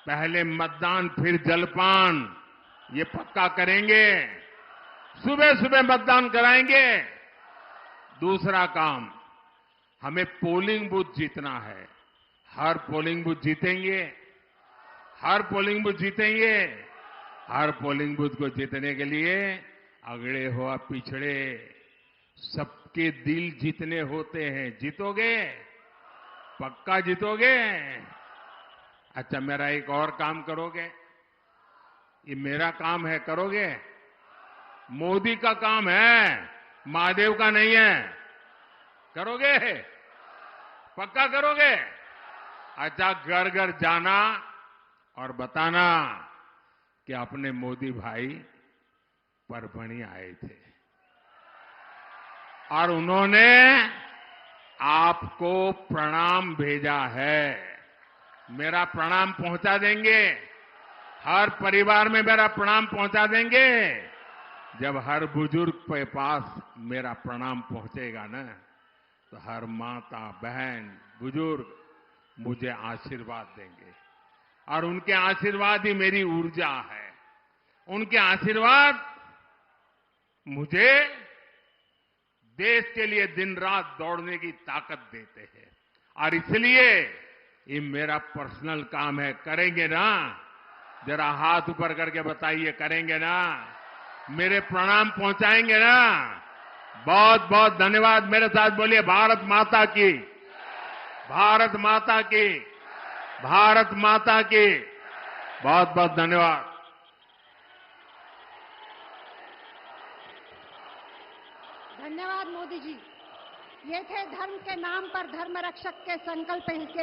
पहले मतदान फिर जलपान, ये पक्का करेंगे। सुबह सुबह मतदान कराएंगे। दूसरा काम, हमें पोलिंग बूथ जीतना है। हर पोलिंग बूथ जीतेंगे, हर पोलिंग बूथ जीतेंगे। हर पोलिंग बूथ को जीतने के लिए अगड़े हो पिछड़े सबके दिल जीतने होते हैं। जीतोगे? पक्का जीतोगे? अच्छा, मेरा एक और काम करोगे? ये मेरा काम है, करोगे? मोदी का काम है, महादेव का नहीं है। करोगे? पक्का करोगे? अच्छा, घर घर जाना और बताना कि अपने मोदी भाई परभणी आए थे और उन्होंने आपको प्रणाम भेजा है। मेरा प्रणाम पहुंचा देंगे? हर परिवार में मेरा प्रणाम पहुंचा देंगे? जब हर बुजुर्ग के पास मेरा प्रणाम पहुंचेगा ना, तो हर माता बहन बुजुर्ग मुझे आशीर्वाद देंगे और उनके आशीर्वाद ही मेरी ऊर्जा है। उनके आशीर्वाद मुझे देश के लिए दिन रात दौड़ने की ताकत देते हैं और इसलिए ये मेरा पर्सनल काम है। करेंगे ना? जरा हाथ ऊपर करके बताइए, करेंगे ना? मेरे प्रणाम पहुंचाएंगे ना? बहुत बहुत धन्यवाद। मेरे साथ बोलिए, भारत माता की, भारत माता की, भारत माता की। बहुत बहुत धन्यवाद। धन्यवाद मोदी जी। ये थे धर्म के नाम पर धर्म रक्षक के संकल्प के